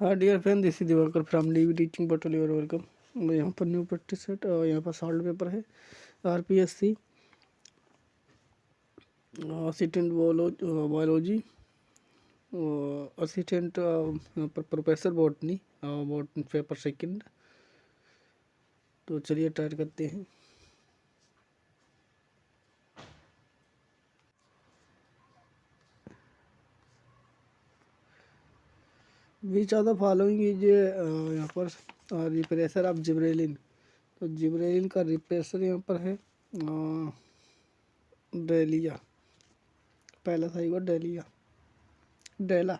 हाँ dear friend, this is Diwakar from DV teaching portal. You're welcome. यहाँ पर new practice set और यहाँ पर सॉल्व पेपर है आरपीएससी असिस्टेंट बायोलॉजी, असिस्टेंट यहाँ पर प्रोफेसर बॉटनी पेपर सेकंड। तो चलिए ट्राई करते हैं। Which of the following is यहाँ पर रिप्रेशर ऑफ जिब्रेलिन। तो जिब्रेलिन का रिप्रेशर यहाँ पर है डेलिया। पहला सही हुआ डेलिया, डेला।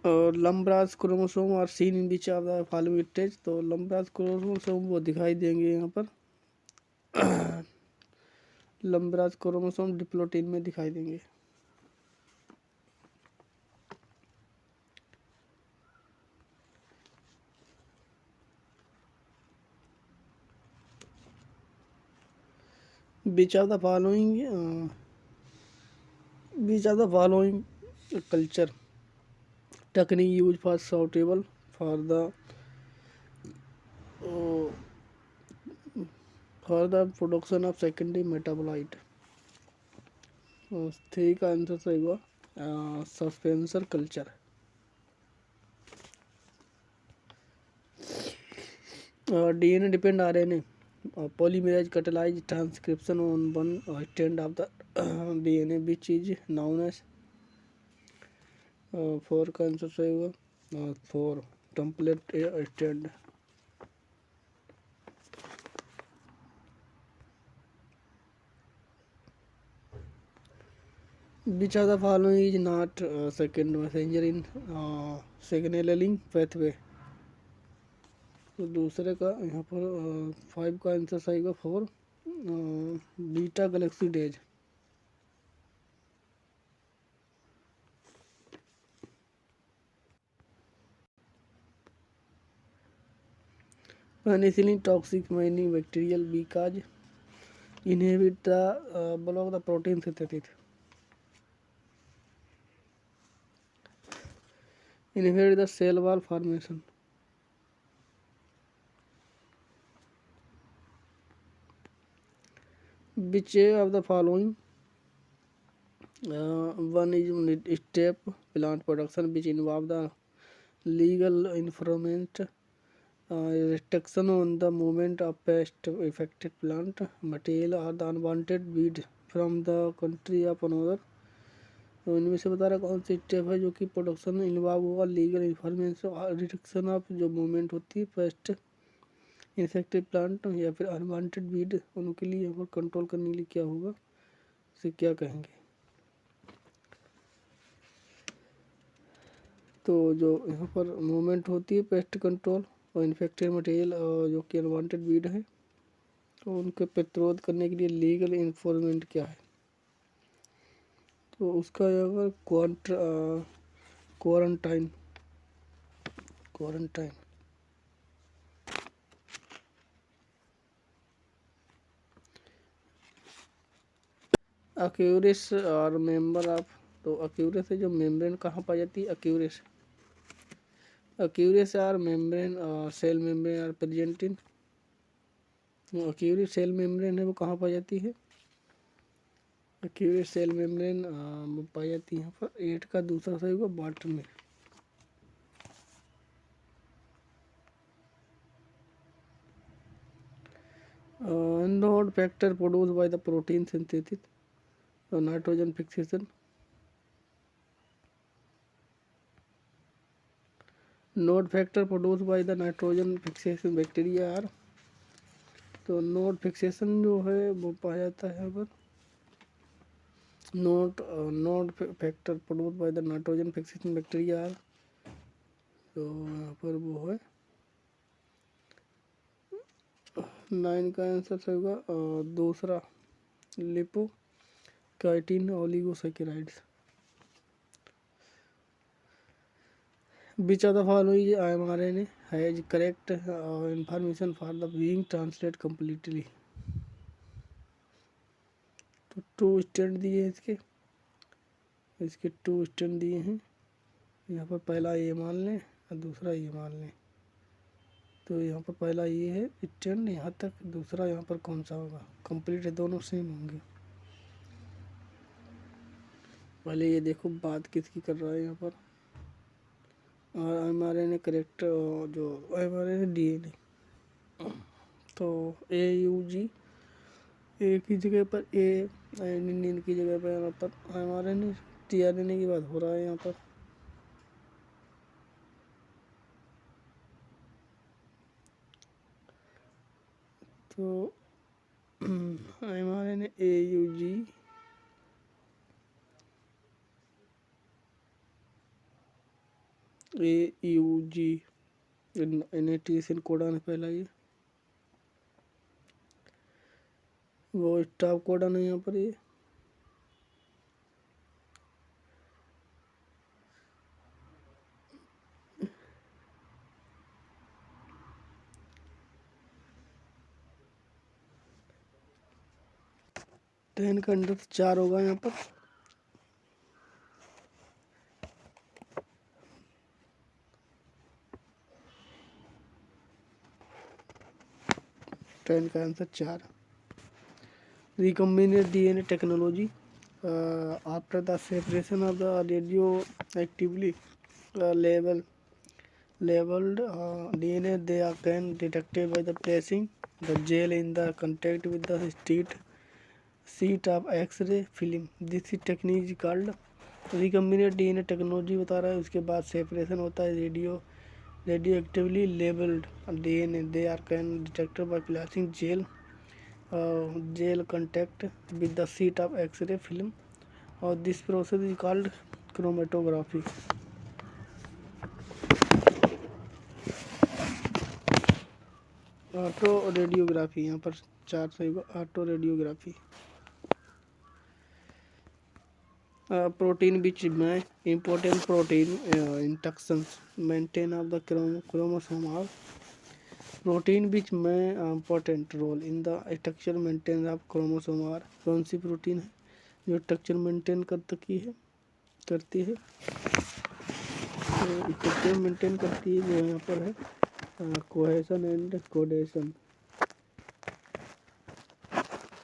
और लम्बराज क्रोमोसोम और seen in beach of the following stage. तो लम्बराज क्रोमोसोम वो दिखाई देंगे यहाँ पर लम्बराज क्रोमोसोम डिप्लोटीन में दिखाई देंगे। Which of the following culture technique use for suitable for the production of secondary metabolite. Three का आंसर सही हुआ suspension culture. DNA depend RNA polymerase catalyze transcription on one strand of the DNA which is known as four का answer सही हुआ four template stand. Which of the following is not second messenger in signaling pathway। तो दूसरे का यहाँ पर five का answer सही हुआ four beta Galaxy days. Penicillin toxic many bacterial because inhibit the block the protein synthesis। Inhibit the cell wall formation। Which of the following one is step plant production which involve the legal environment restriction on the movement of pest affected plant material or the unwanted weed from the country of another। तो इनमें से बता रहा कौन see step है जो कि production involve होगा लीगल इन्फॉर्मेशन रिडक्शन ऑफ जो मूवमेंट होती है पेस्ट इन्फेक्टेड प्लांट या फिर अनवांटेड वीड उनके लिए यहाँ पर कंट्रोल करने के लिए क्या होगा, इसे क्या कहेंगे। तो जो यहाँ पर मूवमेंट होती है पेस्ट कंट्रोल और इन्फेक्टेड मटेरियल जो कि अनवांटेड वीड है तो उनके प्रतिरोध करने के लिए लीगल इन्फोर्समेंट क्या है। तो उसका यहाँ पर क्वारंटाइन। अक्यूरेस और मेंबर ऑफ। तो अक्यूरेस है जो मेम्ब्रेन कहाँ पाई जाती है अक्यूरेस are membrane cell membrane are present in. अक्यूरेस सेल मेम्ब्रेन है वो कहाँ पाई जाती है अक्यूरेस सेल मेम्ब्रेन वो पाई जाती है यहाँ पर एट का दूसरा सही होगा बॉटम में। Nod factor produce by the protein synthesis nitrogen fixation. Nod factor produce by the nitrogen fixation bacteria are. तो नोड फिक्सेशन जो है वो पाया जाता है यहाँ पर nod factor produce by the nitrogen fixation bacteria are. तो यहाँ पर वो है नाइन का आंसर सही होगा दूसरा lipo chitin oligosaccharides. Which of the following mRNA has correct information for the being translate completely। तो टू स्टैंड दिए हैं इसके टू स्टैंड दिए हैं यहाँ पर पहला ये मान लें और दूसरा ये मान लें। तो यहाँ पर पहला ये है स्टैंड यहाँ तक, दूसरा यहाँ पर कौन सा होगा, कंप्लीट है, दोनों सेम होंगे। पहले ये देखो बात किसकी कर रहा है यहाँ पर, और mRNA करेक्ट जो mRNA DNA, तो AUG ए की जगह पर एडेनिन की जगह पर यहाँ पर mRNA tRNA की बात हो रहा है यहाँ पर। तो mRNA AUG NATS कोडन है पहला, ये वो स्टॉप कोडन है यहाँ पर। ये टेन का अंडर 4 होगा यहाँ पर। टेन का answer 4। Recombinant DNA technology after the separation of the radio actively labeled DNA, they are can detected by the placing the gel in the contact with the sheet of X-ray film. This technique is called recombinant DNA technology बता रहा है। उसके बाद separation होता है radio actively labelled DNA, they are can detected by placing gel contact with the sheet of X-ray film, और this process is called chromatography. Auto radiography यहाँ पर 4 सही होगा, ऑटो रेडियोग्राफी। प्रोटीन विच में important protein interactions maintain of the chromosome are protein which में important role in the structure maintain of chromosome are. कौन सी protein है जो स्ट्रक्चर मेंटेन करती है स्ट्रक्चर मेंटेन करती है, जो यहाँ पर है cohesin and condensin,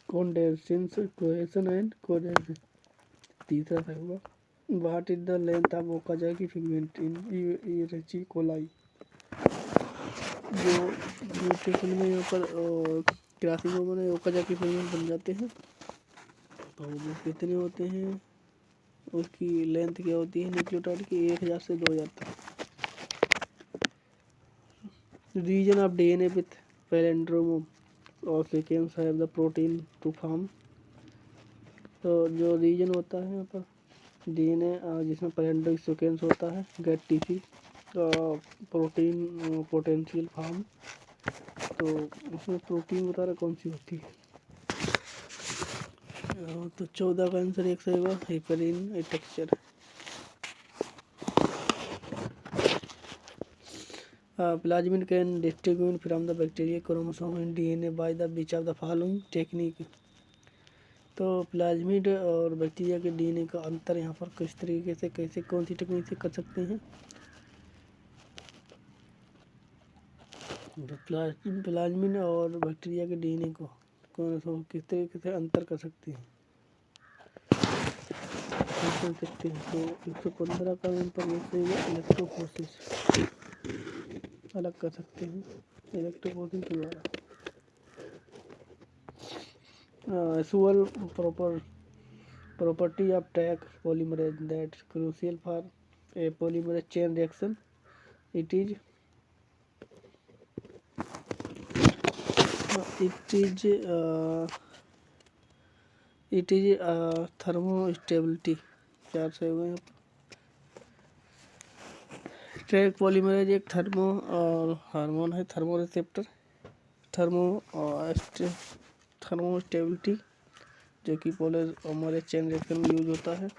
cohesin and condensin. तीसरा था होगा what is the length of Okazaki fragment in Escherichia coli. जो म्यूटेशन में यहाँ पर क्रॉसिंग ओवर में ओकाजाकी पिगमेंट बन जाते हैं, तो वो कितने होते हैं, उसकी लेंथ क्या होती है न्यूक्लियोटाइड की 1000 से 2000 तक। Region of DNA with palindrome और sequence have the protein to form. तो जो रीजन होता है यहाँ पर DNA जिसमें पैलेंड्रोम सीक्वेंस होता है, get TC protein potential form, तो उसमें प्रोटीन बता रहा कौन सी होती है। तो 14 का आंसर एक सही होगा, heparin texture. Plasmid can distinguish from the bacteria chromosome in DNA by the which of the following technique. तो प्लाज्मिड और बैक्टीरिया के DNA का अंतर यहाँ पर किस तरीके से, कैसे, कौन सी टेक्निक से कर सकते हैं। प्लाज्मिड और बैक्टीरिया के DNA को किस तरीके से अंतर कर सकते हैं, कर सकते हैं। तो 115 का नंबर इलेक्ट्रोफोरेसिस अलग कर सकते हैं इलेक्ट्रोफोरेसिस के द्वारा। Usual property of Taq polymerase that is crucial for a polymerase chain reaction. It is thermostability। 4 से हो गए। टैक पॉलीमरेज एक हार्मोन है, थर्मो रिसेप्टर थर्मोस्टेबिलिटी, जो कि पॉलीमरेज चेन रिएक्शन में यूज होता है।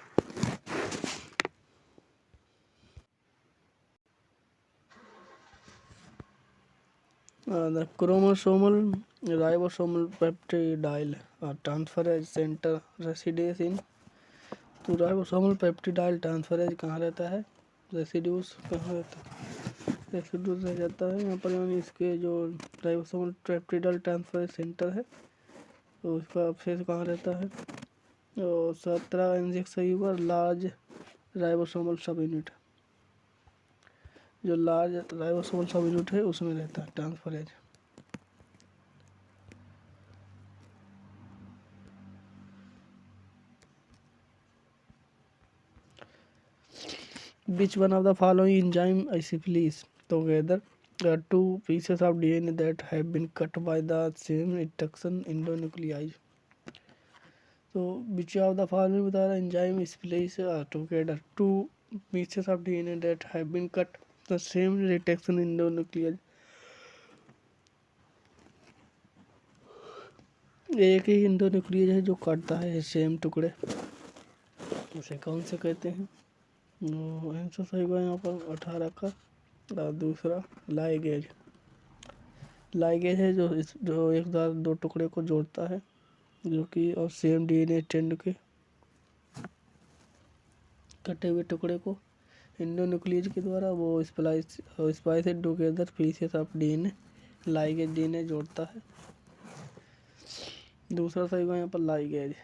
The chromosomal ribosomal peptidyle transferase center resides in। तो राइबोसोमल पेप्टिडाइल ट्रांसफरेज कहाँ रहता है, रेसिड्यूज कहाँ रहता है, रेसिड्यूज रह जाता है यहाँ पर, यानी इसके जो राइबोसोमल पेप्टिडल ट्रांसफर सेंटर है तो उसका अवशेष कहाँ रहता है। और 17 इंजेक्ट सही हुआ लार्ज राइबोसोमल सब यूनिट, जो लार्ज राइबोसोमल सब यूनिट है उसमें रहता है transferase. Which one of the following enzyme assimilate together two pieces of DNA that have been cut by the same instruction endonuclease? So which of the following बता रहा enzyme assimilate together two pieces of DNA that have been cut the same reduction endonuclease? एक ही endonuclease है जो काटता है same टुकड़े, उसे कौन से कहते हैं। आंसर सही हुआ यहाँ पर 18 का। और दूसरा लाइगेज, लाइगेज है जो एक साथ दो टुकड़े को जोड़ता है, जो कि और सेम डीएनए स्ट्रैंड के कटे हुए टुकड़े को इंडोन्यूक्लियस के द्वारा वो spliced together pieces of DNA, ligase DNA जोड़ता है। दूसरा सही हुआ यहाँ पर ligase.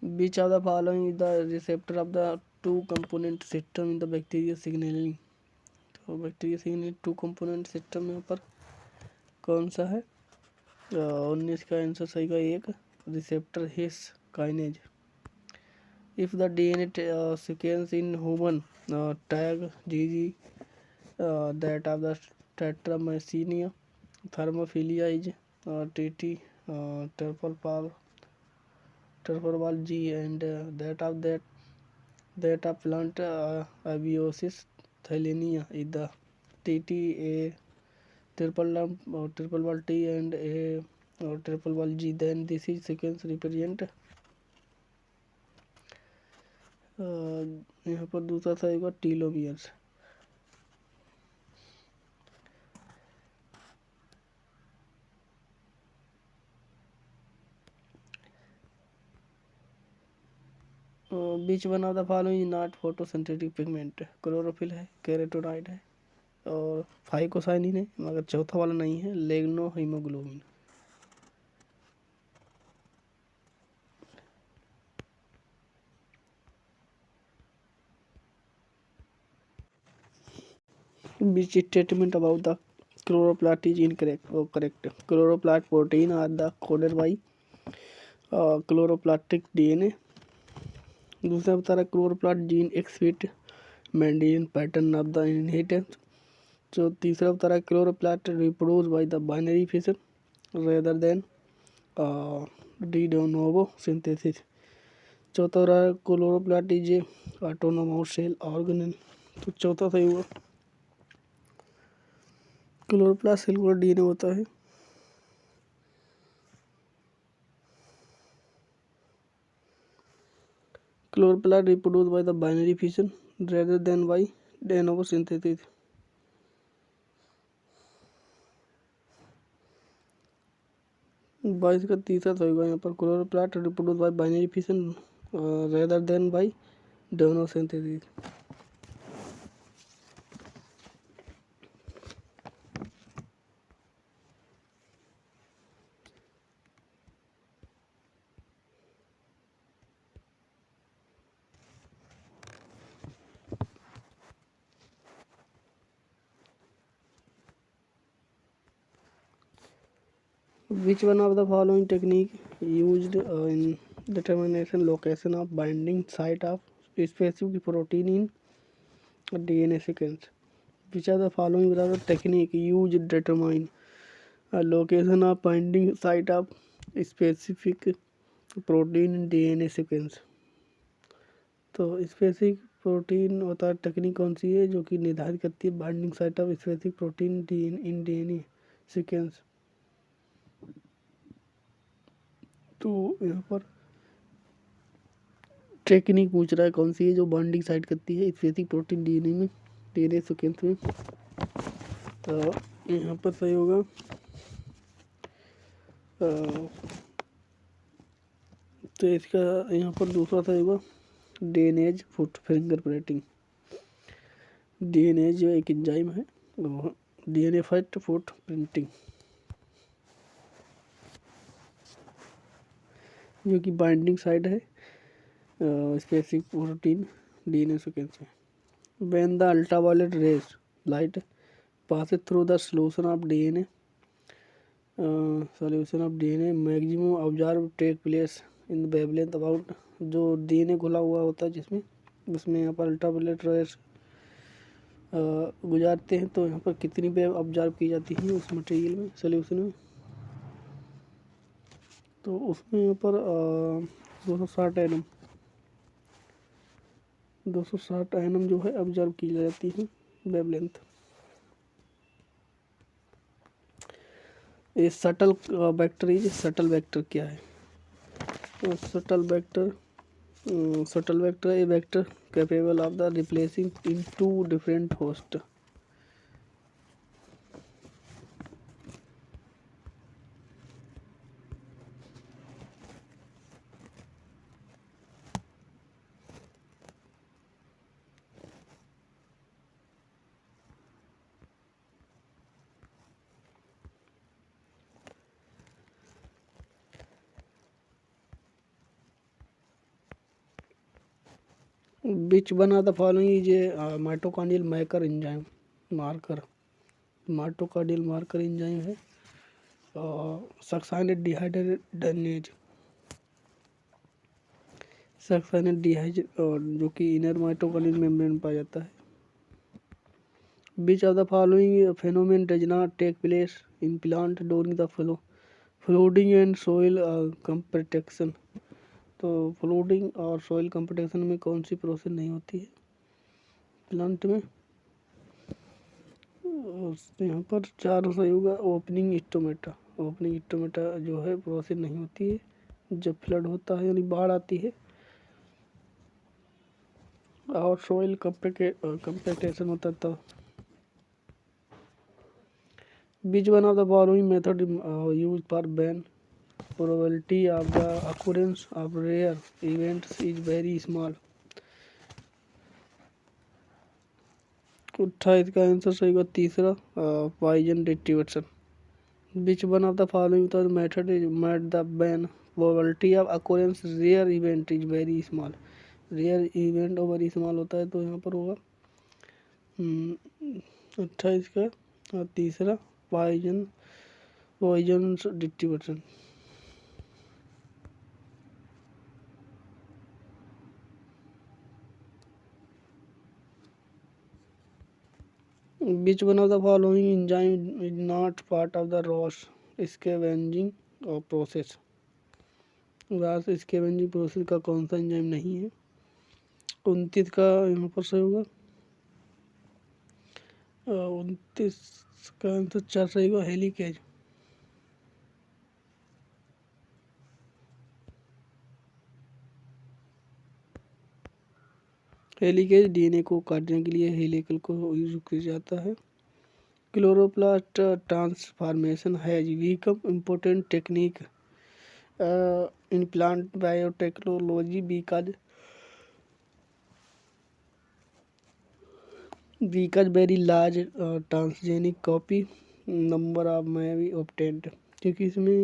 Which of the following the receptor of the two component system in the bacteria signaling. तो bacteria signaling two component system यहाँ पर कौन सा है। 19 का आंसर सही का एक receptor his kinase. If the DNA sequence in human TAG GG that of the Tetrahymena thermophila is TT triple G and that of plant abiosis thalinia is the TTA triple T and a triple G. Then this is sequence represent यहाँ पर दूसरा था एक telomeres. Which one of the following not photosynthetic pigment. Chlorophyll है, carotenoid है और phycocyanin है, मगर चौथा वाला नहीं है leghemoglobin. Which statement about the chloroplast is incorrect or correct? Chloroplast protein are the coded by chloroplastic DNA। दूसरा बता रहा chloroplast gene exhibit Mendelian pattern of the inheritance. जो तीसरा बता रहा chloroplast reproduce by the binary fission rather than de novo synthesis. चौथा रहा chloroplast is a autonomous cell organelle. तो चौथा सही हुआ, क्लोरोप्लास्ट सेल का डीएनए होता है। Chloroplast reproduce by the binary fission rather than by de novo synthesis। 22 का तीसरा सही होगा यहाँ पर chloroplast reproduce by binary fission rather than by de novo synthesis। Which one of the following technique used in determination location of binding site of specific protein in DNA sequence? Which of the following technique used to determine a location of binding site of specific protein in DNA sequence? तो specific protein होता है technique कौन सी है जो कि निर्धारित करती है binding site of specific protein in DNA sequence. तो यहाँ पर टेक्निक पूछ रहा है कौन सी है जो बाइंडिंग साइट करती है स्पेसिफिक प्रोटीन डीएनए में, डीएनए सीक्वेंस में। तो यहाँ पर सही होगा तो इसका यहाँ पर दूसरा सही होगा डीएनएज फुट फिंगरप्रिंटिंग। डीएनए जो एक एंजाइम है, डीएनए फर्स्ट फुट प्रिंटिंग, जो कि बाइंडिंग साइड है स्पेसिफिक प्रोटीन डीएनए सीक्वेंस में। When the ultraviolet rays light passes through the solution of DNA, maximum observed take place in the wavelength about, जो DNA घुला हुआ होता है जिसमें, उसमें यहाँ पर अल्ट्रावायलेट रेज गुजारते हैं, तो यहाँ पर कितनी वेव ऑब्जर्व की जाती है उस मटेरियल में, सोल्यूशन में, तो उसमें यहाँ पर 260 एनम जो है ऑब्जर्व की जाती है वेवलेंथ। ये सटल वेक्टर, सटल वेक्टर क्या है? तो shuttle vector a vector capable of the replacing in two different host. Which one of the following is a mitochondrial marker enzyme? Mitochondrial marker enzyme है succinate dehydrogenase, जो कि inner mitochondrial membrane में पाया जाता है। Which of the following phenomenon does not take place in plant during the flooding and soil compaction? तो flooding और soil competition में कौन सी प्रोसेस नहीं होती है प्लांट में? यहाँ पर 4 सही होगा। ओपनिंग स्टोमेटा जो है प्रोसेस नहीं होती है जब फ्लड होता है, यानी बाढ़ आती है, और सॉइल कंपैक्टेशन होता है तब। Which one of the following method used for when probability of the occurrence of rare events is very small? 28 का आंसर सही होगा तीसरा, Poisson distribution. Which one of the following method is made the when probability of occurrence rare event is very small? Rare event और very small होता है, तो यहाँ पर होगा 28 का, और तीसरा Poisson distribution. Which one of the following enzyme is not part of the Rosh scavenging process? Ross scavenging process का कौन सा एंजाइम नहीं है? 29 का यहाँ पर सही होगा, 29 का आंसर 4 सही होगा, हेलिकेज। हेलिकेज डीएनए को काटने के लिए हेलिकल को यूज किया जाता है। Chloroplast transformation has become important technique in plant biotechnology because very large transgenic copy number of may be obtained, क्योंकि इसमें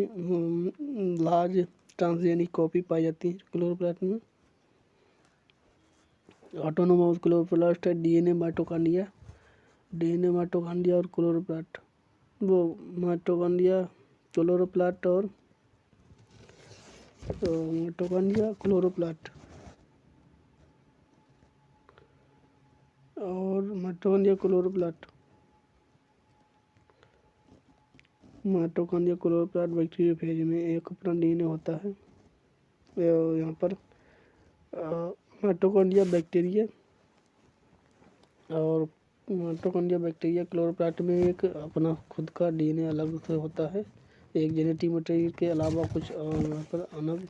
लार्ज ट्रांसजेनिक कॉपी पाई जाती है क्लोरोप्लास्ट में। ऑटोनोमस क्लोरोप्लास्ट है डीएनए माइटोकॉन्ड्रिया और क्लोरोप्लास्ट, वो माइटोकॉन्ड्रिया क्लोरोप्लास्ट और माइटोकॉन्ड्रिया क्लोरोप्लास्ट और माइटोकॉन्ड्रिया क्लोरोप्लास्ट बैक्टीरियोफेज में एक अपना डीएनए होता है। यहाँ पर माइटोकॉन्ड्रिया बैक्टीरिया क्लोरोप्लास्ट में एक अपना खुद का डीएनए अलग से होता है। एक जेनेटिक मटेरियल के अलावा कुछ यहाँ पर अलग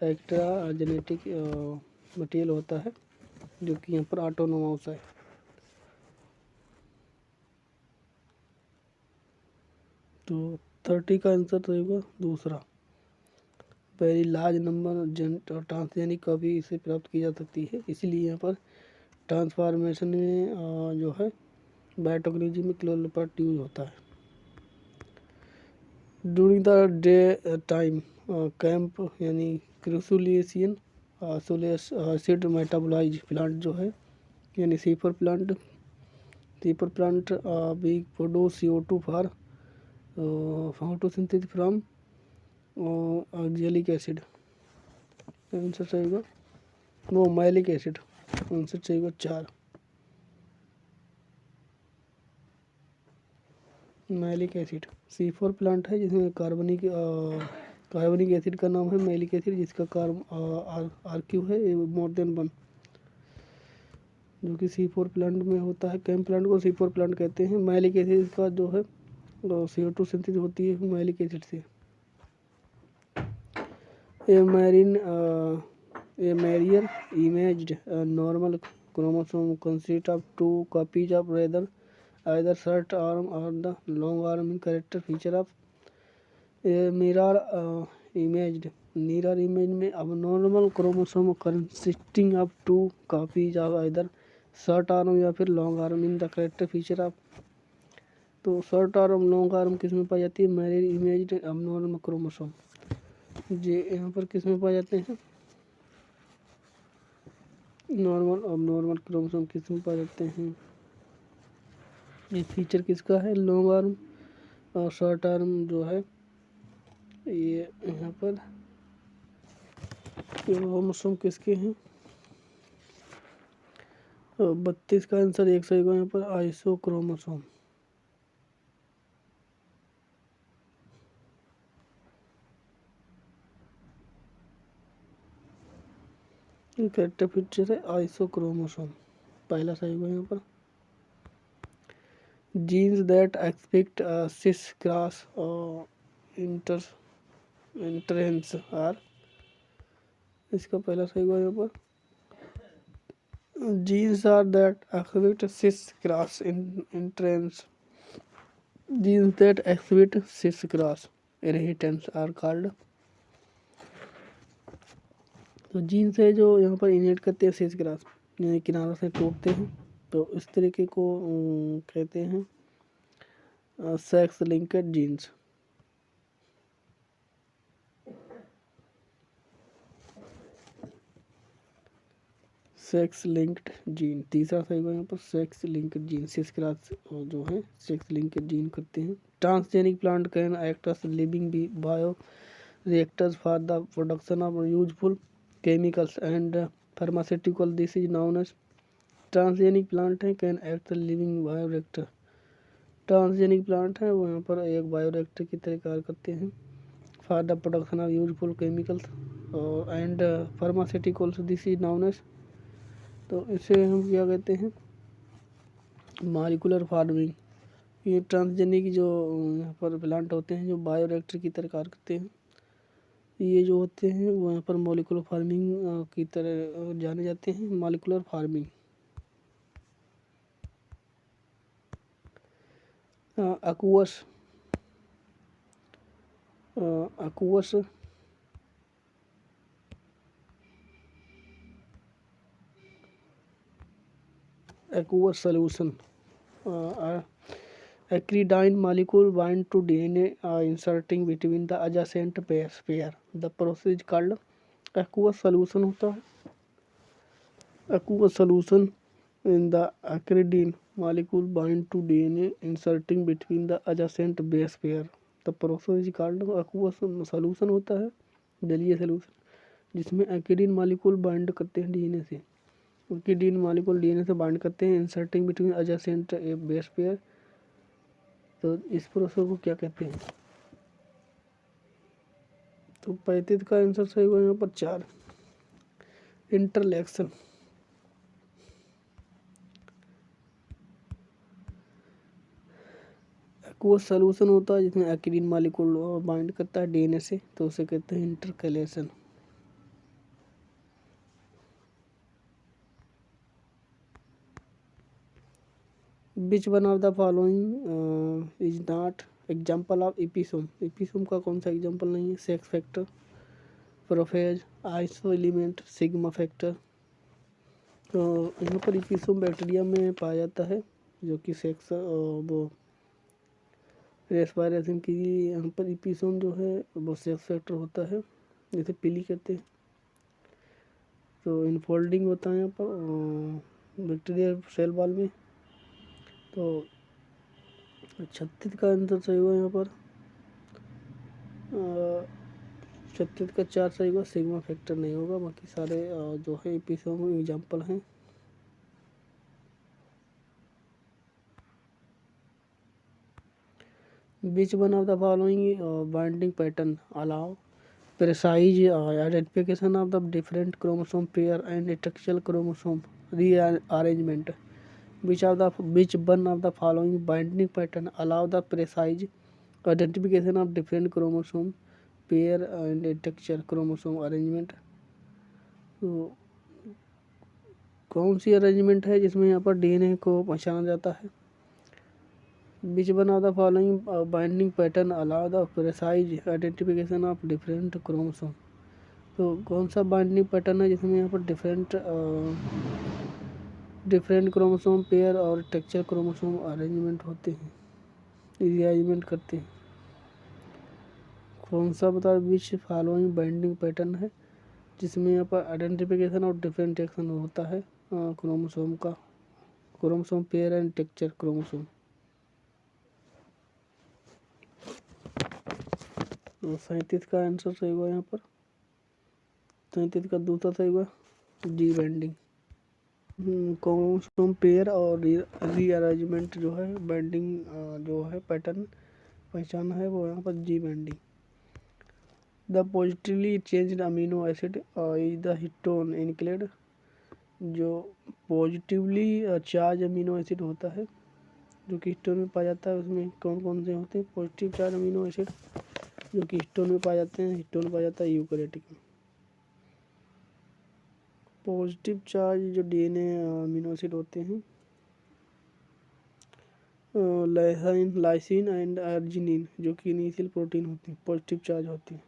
एक्स्ट्रा जेनेटिक मटेरियल होता है, जो कि यहाँ पर ऑटोनोमस है। तो 30 का आंसर तो होगा दूसरा, very large number transgenic copy इसे प्राप्त की जा सकती है, इसलिए यहाँ पर ट्रांसफॉर्मेशन में जो है बायोटेक्नोलॉजी में क्लोरोप्लास्ट यूज होता है। During the day time camp यानी क्रूसुलेशियन एसिड मेटाबोलाइज प्लांट जो है यानी सीपर प्लांट भी produce CO2 for photosynthesis from oxalic acid. Answer सही होगा वो मैलिक एसिड। आंसर सही होगा 4 मैलिक एसिड। C4 प्लांट है जिसमें कार्बनिक एसिड का नाम है मैलिक एसिड, जिसका RQ है मोर देन 1, जो कि C4 प्लांट में होता है। कैंप प्लांट को C4 प्लांट कहते हैं। मैलिक एसिड का जो है CO2 सिंथेसिस होती है मैलिक एसिड से। A Merrier imaged a normal chromosome consists of 2 copies of either short arm or the long arm in character feature of a mirror image में abnormal chromosome consisting of 2 copies of either short arm या फिर long arm in the character feature of। तो short arm long arm किस में पाई जाती है? Merrier imaged abnormal chromosome. ये यहाँ पर किस में पाए जाते हैं? नॉर्मल abnormal क्रोमोसोम किस में पाए जाते हैं? ये फीचर किसका है? Long arm. और शॉर्ट आर्म जो है ये यहाँ पर क्रोमोसोम किसके हैं? 32 का आंसर 1 सही होगा यहाँ पर आइसोक्रोमोसोम। कैरेक्टर फीचर है आइसोक्रोमोसोम, पहला सही होगा यहाँ पर। Genes that expect sis cross entrance are, इसका पहला सही होगा यहाँ पर। Genes are that expect sis cross entrance, genes that expect sis cross inheritance are called. तो जीन्स है जो यहाँ पर इनहेरिट करते हैं सिस क्रॉस यानी किनारों से टूटते हैं, तो इस तरीके को कहते हैं sex linked genes. Sex linked gene तीसरा सही होगा यहाँ पर sex linked gene. Cis cross जो है सेक्स लिंक्ड जीन करते हैं। Transgenic plant can act as living bioreactors for the production of useful chemicals and pharmaceutical. This is known as transgenic plant है can act living bioreactor. Transgenic plant है वो यहाँ पर एक bioreactor की तरह कार्य करते हैं for the production of useful chemicals and pharmaceuticals. This is known as, तो इसे हम क्या कहते हैं? Molecular farming. ये ट्रांसजेनिक जो यहाँ पर प्लांट होते हैं जो बायोरिएक्टर की तरह कार्य करते हैं, ये जो होते हैं वो यहाँ पर मॉलिक्यूलर फार्मिंग की तरह जाने जाते हैं। Molecular farming. aqueous solution acridine molecule bind to DNA inserting between the adjacent base pair. The process is called aqueous solution होता है। aqueous solution in the acridine molecule bind to DNA inserting between the adjacent base pair. The process is called aqueous solution होता है जलीय solution, जिसमें एक्रिडीन molecule bind करते हैं DNA से। एक्रिडीन molecule DNA से बाइंड करते हैं inserting between adjacent base pair. तो इस प्रोसेस को क्या कहते हैं? तो 35 का आंसर सही हुआ यहाँ पर 4 इंटरलेक्शन। एक्वस सॉल्यूशन होता है जिसमें एक्रिडीन मॉलिक्यूल बाइंड करता है डीएनए से, तो उसे कहते हैं इंटरकलेशन। Which one of the following is not example of episome? Episome का कौन सा एग्जाम्पल नहीं है? Sex factor, prophase, iso element, sigma factor. तो यहाँ पर इपिसोम बैक्टीरिया में पाया जाता है, जो कि सेक्स वो रेस्पायरेशन की। यहाँ पर इपिसोम जो है वो सेक्स फैक्टर होता है, जैसे पीली कहते हैं। तो इनफोल्डिंग होता है यहाँ पर बैक्टीरिया सेल वॉल में। तो 36 का आंसर सही हुआ यहाँ पर। 36 का 4 सही हुआ, सिग्मा फैक्टर नहीं होगा। बाकी सारे जो है एपिसोम एग्जाम्पल हैं। Which one of the following binding pattern allow precise identification of the different chromosome pair and structural chromosome rearrangement? Which one of the following binding pattern allow the precise identification of different chromosome pair and structural chromosome arrangement? तो कौन सी arrangement है जिसमें यहाँ पर DNA को पहचाना जाता है? Which one of the following binding pattern allow the precise identification of different chromosome? तो कौन सा बाइंडिंग पैटर्न है जिसमें यहाँ पर डिफरेंट क्रोमोसोम पेयर और स्ट्रक्चर क्रोमोसोम अरेंजमेंट होते हैं, रीअरेंजमेंट करते हैं? कौन सा बता विच फॉलोइंग बाइंडिंग पैटर्न है जिसमें यहाँ पर आइडेंटिफिकेशन और डिफरेंशिएशन होता है क्रोमोसोम का, chromosome pair and structure chromosome? तो 37 का आंसर सही हुआ यहाँ पर। 37 का दूसरा सही हुआ, डी बाइंडिंग। क्रोमोसोम पेयर और रीअरेंजमेंट जो है बाइंडिंग जो है पैटर्न पहचाना है वो यहाँ पर G binding. The positively charged amino acid is the histone included. जो पॉजिटिवली चार्ज अमीनो एसिड होता है जो कि हिस्टोन में पाया जाता है, उसमें कौन कौन से होते हैं पॉजिटिव चार्ज अमीनो एसिड जो कि हिस्टोन में पाए जाते हैं? हिस्टोन में पाया जाता है यूकैरियोटिक में। पॉजिटिव चार्ज जो डीएनए अमीनो एसिड होते हैं लाइसिन एंड अर्जिनिन जो कि इनिशियल प्रोटीन होती है, पॉजिटिव चार्ज होती है।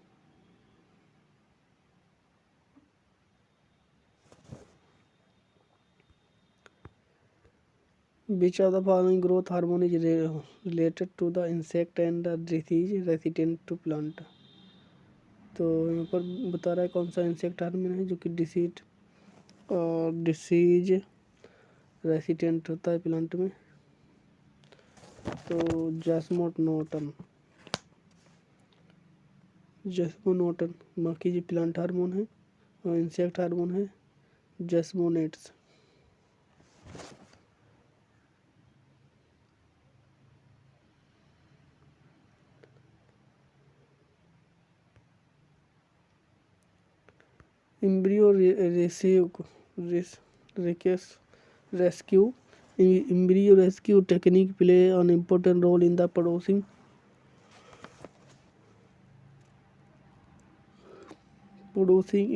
Which of the following growth hormone is related to the insect and the disease resistant to plant? तो यहाँ पर बता रहा है कौन सा इंसेक्ट हार्मोन है जो कि डिसीज रेसिस्टेंट होता है प्लांट में। तो जस्मोनोटन। बाकी जो प्लांट हार्मोन है और इंसेक्ट हार्मोन है जस्मोनेट्स। Embryo rescue technique play an important role in the producing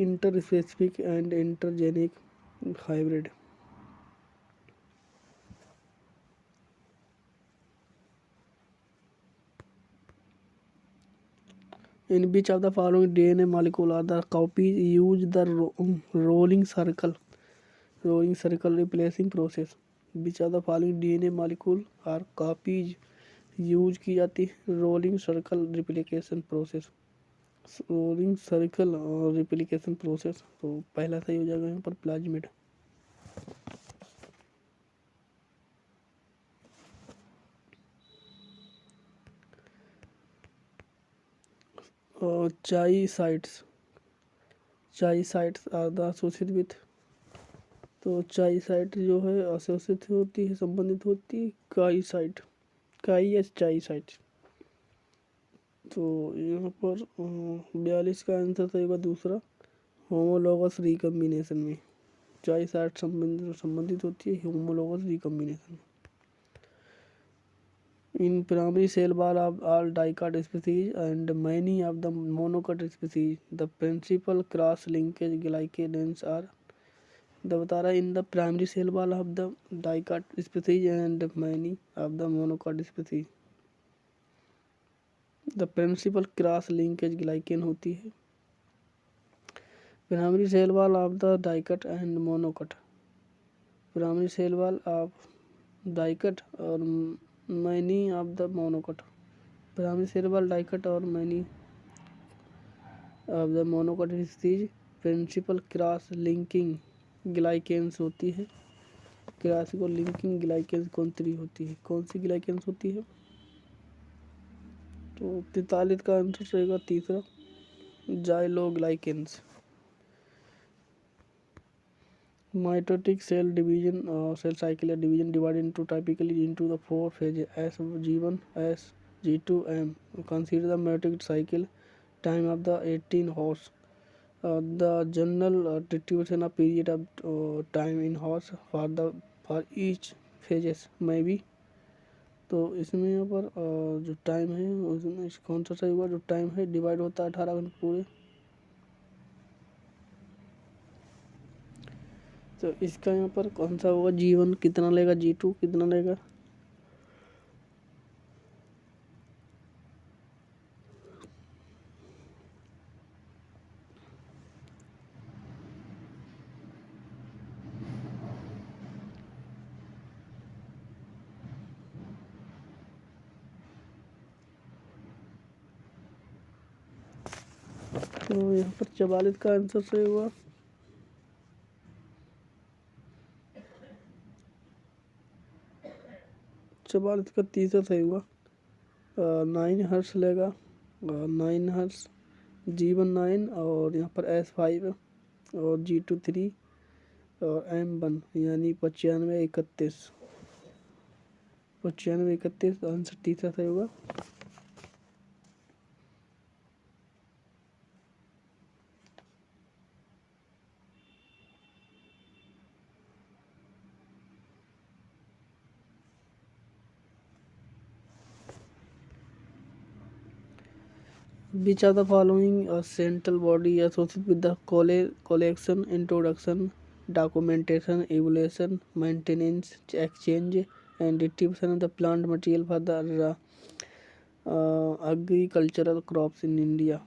interspecific and intergenic hybrid. In which of the following DNA molecule are the copies use the rolling circle replacing process? Which of the following DNA molecule are copies use की जाती है rolling circle replication process? Rolling circle और replication process. तो पहला सही हो जाएगा यहाँ पर प्लाज्मिड। और chi sites are the associated with. तो चाई साइट जो है एसोसिएट होती है, संबंधित होती है काई या चाई साइट। तो यहाँ पर 42 का आंसर सही होगा दूसरा, होमोलोगस रिकम्बिनेशन में चाई साइट संबंधित होती है होमोलोगस रिकम्बिनेशन में। In primary cell wall of all dicot species and many of the monocot species, the principal cross-linkage glycans are the बता रहा है in the primary cell wall of the dicot species and many of the monocot species, the principal cross-linkage glycan होती है primary cell wall of the dicot and monocot primary cell wall of dicot और many of the monocot. Primary cell wall dicot और many of the monocot स्टीज principal cross linking glycans होती है। Cross को linking ग्लाइकेंस कौन सी ग्लाइकेंस होती है? तो 43 का आंसर रहेगा तीसरा, जाइलोग्लाइकेंस। Mitotic cell division cell cycle division divided into typically into the four phases as G1, S, G2, M. Consider the mitotic cycle time of the 18 horse. The general distribution of period of time in horse for each phases may be। तो इसमें यहाँ पर जो time है उसमें कौन सा सही हुआ? जो टाइम है डिवाइड होता है 18 घंटे पूरे। तो इसका यहाँ पर कौन सा होगा? G1 कितना लेगा, G2 कितना लेगा? तो यहाँ पर 44 का आंसर सही हुआ। चवालीस का तीसरा सही हुआ। 9 हर्ट्स लेगा, 9 हर्ट्स, G1 9 और यहाँ पर S5 और G2 3 और M1 यानी 95 31 आंसर तीसरा सही होगा। Which of the following a central body associated with the collection, introduction, documentation, evaluation, maintenance, exchange, and distribution of the plant material for the agricultural crops in India?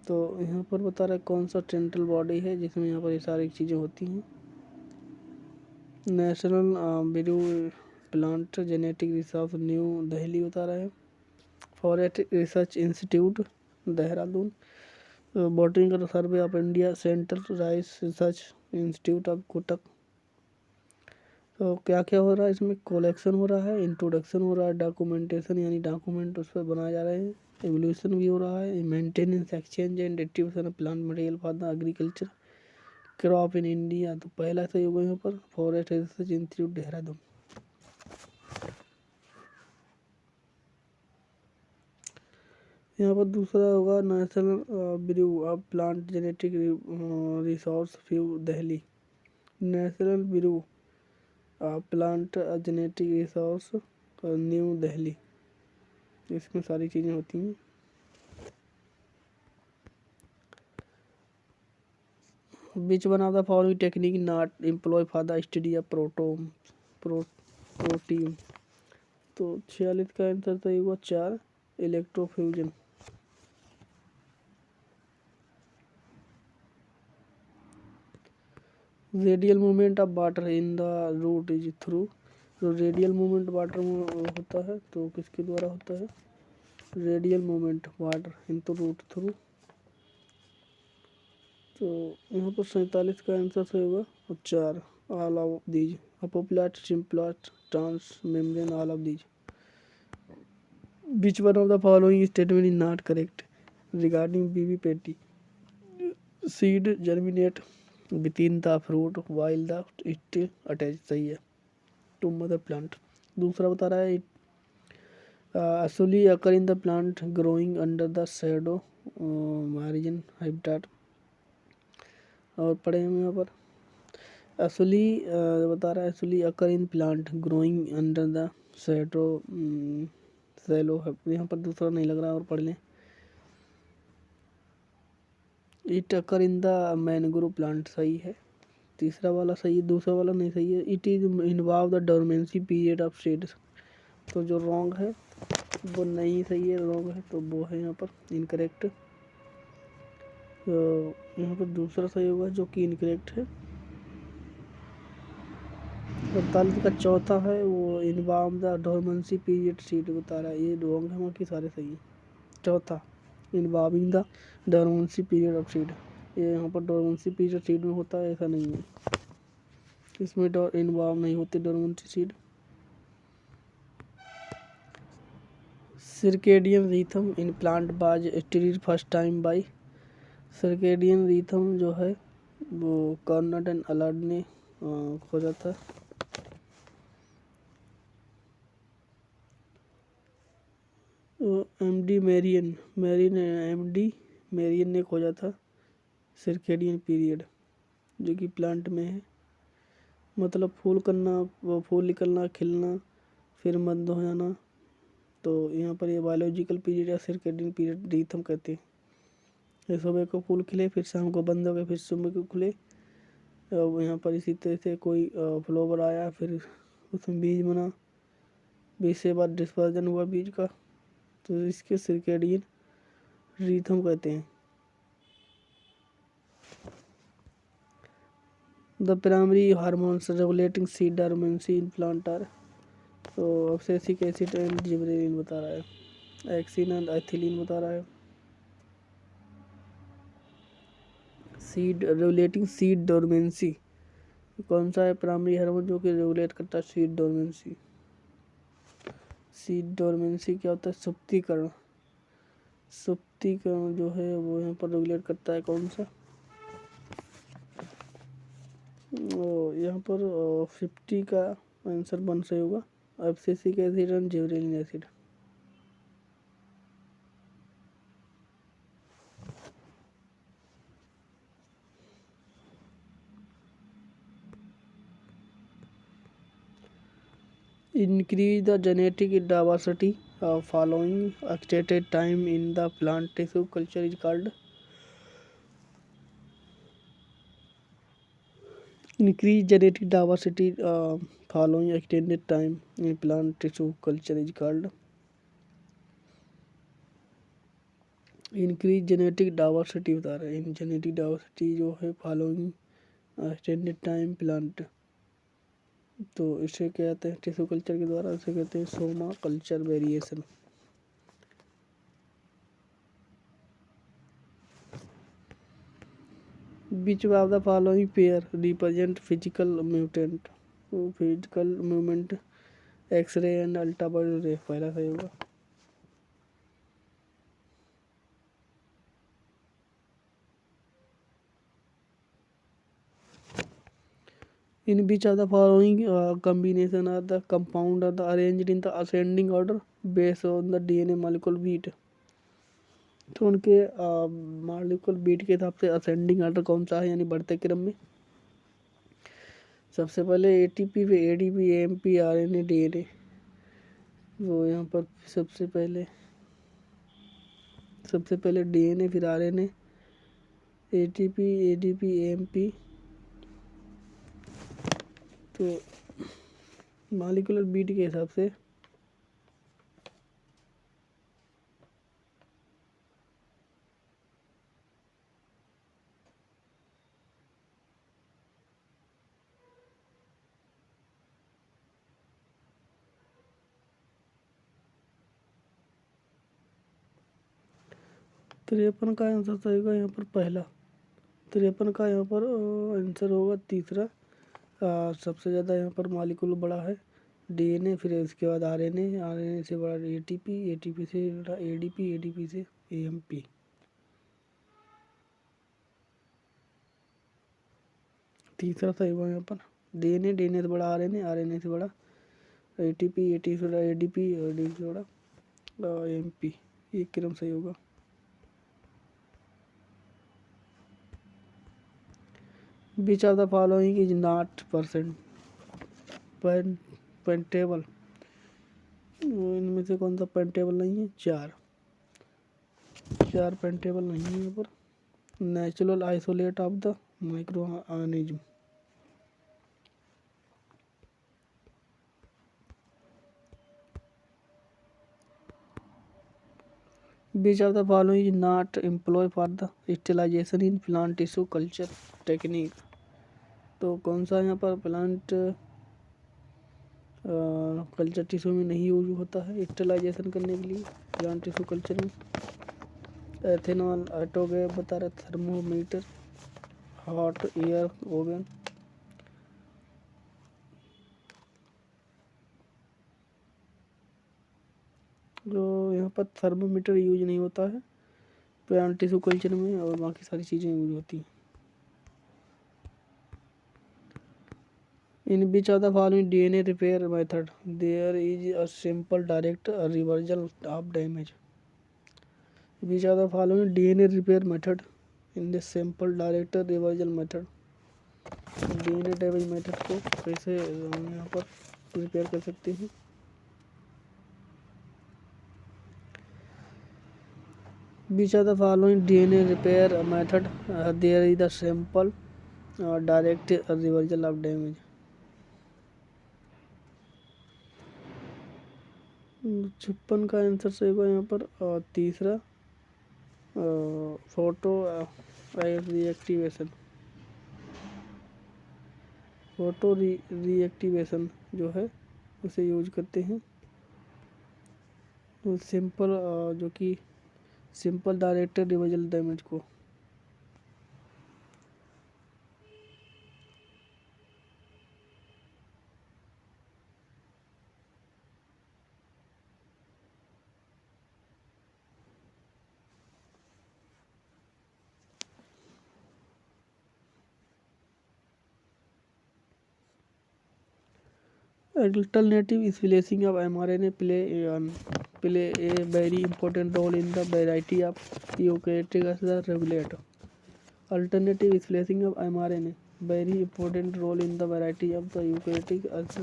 तो यहाँ पर बता रहा है कौन सा सेंट्रल बॉडी है जिसमें यहाँ पर ये सारी चीज़ें होती हैं। National bureau plant genetic research new Delhi बता रहा है। Forest research institute Dehradun. Botanical survey of India, central rice research institute of Cuttack. तो क्या क्या हो रहा है इसमें? कलेक्शन हो रहा है, इंट्रोडक्शन हो रहा है, डॉक्यूमेंटेशन यानी डॉक्यूमेंट उस पर बनाए जा रहे हैं, एवोल्यूशन भी हो रहा है, maintenance, exchange and distribution of plant material for the agriculture crop in India. तो पहला सही होगा यहाँ पर फॉरेस्ट रिसर्च इंस्टीट्यूट देहरादून। यहाँ पर दूसरा होगा national bureau of plant genetic resource new Delhi. National bureau of plant genetic resource new Delhi. इसमें सारी चीज़ें होती हैं। Which one of the following technique not employ for the study of protein? तो 46 का आंसर सही हुआ 4, electrofusion. Radial movement of water in the root is through. तो रेडियल मूवमेंट वाटर में होता है तो किसके द्वारा होता है? Radial movement water into root through. तो यहाँ पर 47 का आंसर सही होगा और 4, all of these apoplast symplast trans membrane all of these. Which one of the following statement is not correct regarding BB patty? Seed germinate within the fruit while the still attached। सही है, to mother plant। दूसरा बता रहा है actually occur in the plant growing under the shadow margin habitat। और पढ़े हम यहाँ पर actually बता रहा है actually occur in plant growing under the shadow सैलो है, यहाँ पर दूसरा नहीं लग रहा और पढ़ लें। It occur in the mangrove plant सही है, तीसरा वाला सही है, दूसरा वाला नहीं सही है। It is involve the dormancy period of seeds. तो जो रॉन्ग है वो नहीं सही है, रॉन्ग है तो वो है यहाँ पर इनकरेक्ट। तो यहाँ पर दूसरा सही होगा जो कि इनकरेक्ट है। 48 का चौथा है वो involve the dormancy period seed बता रहा है, ये रॉन्ग है, बाकी सारे सही है। चौथा involving the dormancy period of seed, ये यहाँ पर डोरमेंसी पीरियड सीड में होता है, ऐसा नहीं है, इसमें इन्वॉल्व नहीं होती dormancy seed. Circadian rhythm in plant was studied first time by, circadian rhythm जो है वो कॉर्नट एंड अलार्ड ने खोजा था। एमडी मेरियन ने खोजा था सर्केडियन पीरियड, जो कि प्लांट में है, मतलब फूल करना, वो फूल निकलना, खिलना, फिर बंद हो जाना, तो यहाँ पर ये बायोलॉजिकल पीरियड या सर्केडियन पीरियड रिथम कहते हैं। ये सुबह को फूल खिले, फिर शाम को बंद हो गए, फिर सुबह को खुले। यहाँ पर इसी तरह से कोई फ्लावर आया, फिर उसमें बीज बना, बीज से बाद डिस्पर्जन हुआ बीज का, तो इसके सर्केडियन रिथम कहते हैं। The primary hormones regulating seed dormancy in plant are, तो अब्सिसिक एसिड एंड जिबरेलिन बता रहा है, एक्सिन एंड एथिलीन बता रहा है। सीड रेगुलेटिंग सीड डोरमेंसी कौन सा है प्राइमरी हार्मोन जो कि रेगुलेट करता है सीड डोरमेंसी? सीड डोरमेंसी क्या होता है? सुप्तीकरण, सुप्तीकरण जो है वो यहाँ पर रेगुलेट करता है कौन सा? यहाँ पर 50 का आंसर बन सही होगा, abscisic acid and gibberellin acid. Increase the genetic diversity following a stated time in the plant tissue culture is called. Increase genetic diversity following extended time in plant tissue culture is called. Increase genetic diversity बता रहे हैं, genetic diversity जो है following extended time plant, तो इसे क्या कहते हैं टिश्यू कल्चर के द्वारा, इसे कहते हैं soma culture variation. Which of the following pair represent physical mutant? Physical movement, X-ray and ultraviolet ray, पहला सही होगा। In which of the following combination of the compound are the arranged in the ascending order based on the DNA molecule beat? तो उनके molecule beat के हिसाब से ascending order कौन सा है, यानी बढ़ते क्रम में? सबसे पहले एटीपी, फिर एडीपी, एएमपी, आरएनए, डीएनए। वो यहाँ पर सबसे पहले डीएनए, फिर आरएनए, एटीपी, एडीपी, एएमपी, तो मॉलिक्यूलर बीट के हिसाब से तिरपन का आंसर सही होगा यहाँ पर पहला। 53 का यहाँ पर आंसर होगा तीसरा। सबसे ज़्यादा यहाँ पर मॉलिक्यूल बड़ा है डीएनए, फिर इसके बाद आरएनए, आरएनए से बड़ा एटीपी, एटीपी से बड़ा एडीपी, एडीपी से एएमपी। तीसरा सही हुआ यहाँ पर डीएनए, डीएनए से बड़ा आरएनए, आरएनए से बड़ा एटीपी, एटीपी से बड़ा एडीपी, एडीपी से बड़ा एएमपी, ये क्रम सही होगा। Which of the following is not paintable? इनमें से कौन सा पेंटेबल नहीं है? चार पेंटेबल नहीं है यहाँ पर। Natural isolate of the micro organism. Which of the following is not employed for the sterilization in plant tissue culture technique? तो कौन सा यहाँ पर प्लांट कल्चर टिश्यू में नहीं यूज होता है स्टेलाइजेशन करने के लिए प्लांट टिश्यू कल्चर में। एथेनॉल ऑटोगैस बता रहा, थर्मोमीटर, हॉट एयर ओवन। जो यहाँ पर थर्मोमीटर यूज नहीं होता है प्लांट टिश्यू कल्चर में, और बाकी सारी चीज़ें यूज होती हैं। In which of the following DNA repair method there is a simple direct reversal of damage. Which of the following DNA repair method in the simple direct reversal method. DNA damage method को कैसे यहाँ पर repair कर सकते हैं। Which of the following DNA repair method there is the simple direct reversal of damage। 56 का answer सही होगा यहाँ पर। तीसरा फोटो रिएक्टिवेशन। फोटो रिएक्टिवेशन जो है उसे यूज करते हैं। तो सिंपल जो कि सिंपल डायरेक्ट रिवर्सल डैमेज को। Alternative splicing of mRNA play a very important role in the variety of eukaryotic as the regulator। Alternative splicing of mRNA very important role in the variety of the eukaryotic as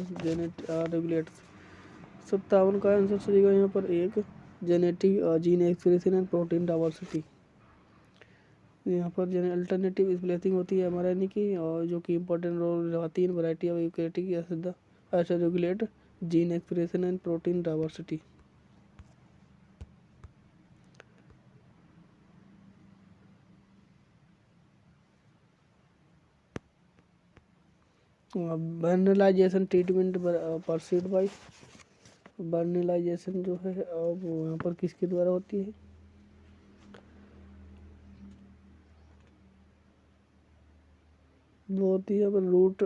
regulators। 57 का answer सही है यहाँ पर। एक genetic gene expression and protein diversity. यहाँ पर alternative splicing होती है mRNA की, और जो कि इंपॉर्टेंट रोल निभाती है variety of eukaryotic as regulate gene expression and protein diversity. Vernalization treatment perceived by. Vernalization जो है वो यहाँ पर किसके द्वारा होती है। वो होती है root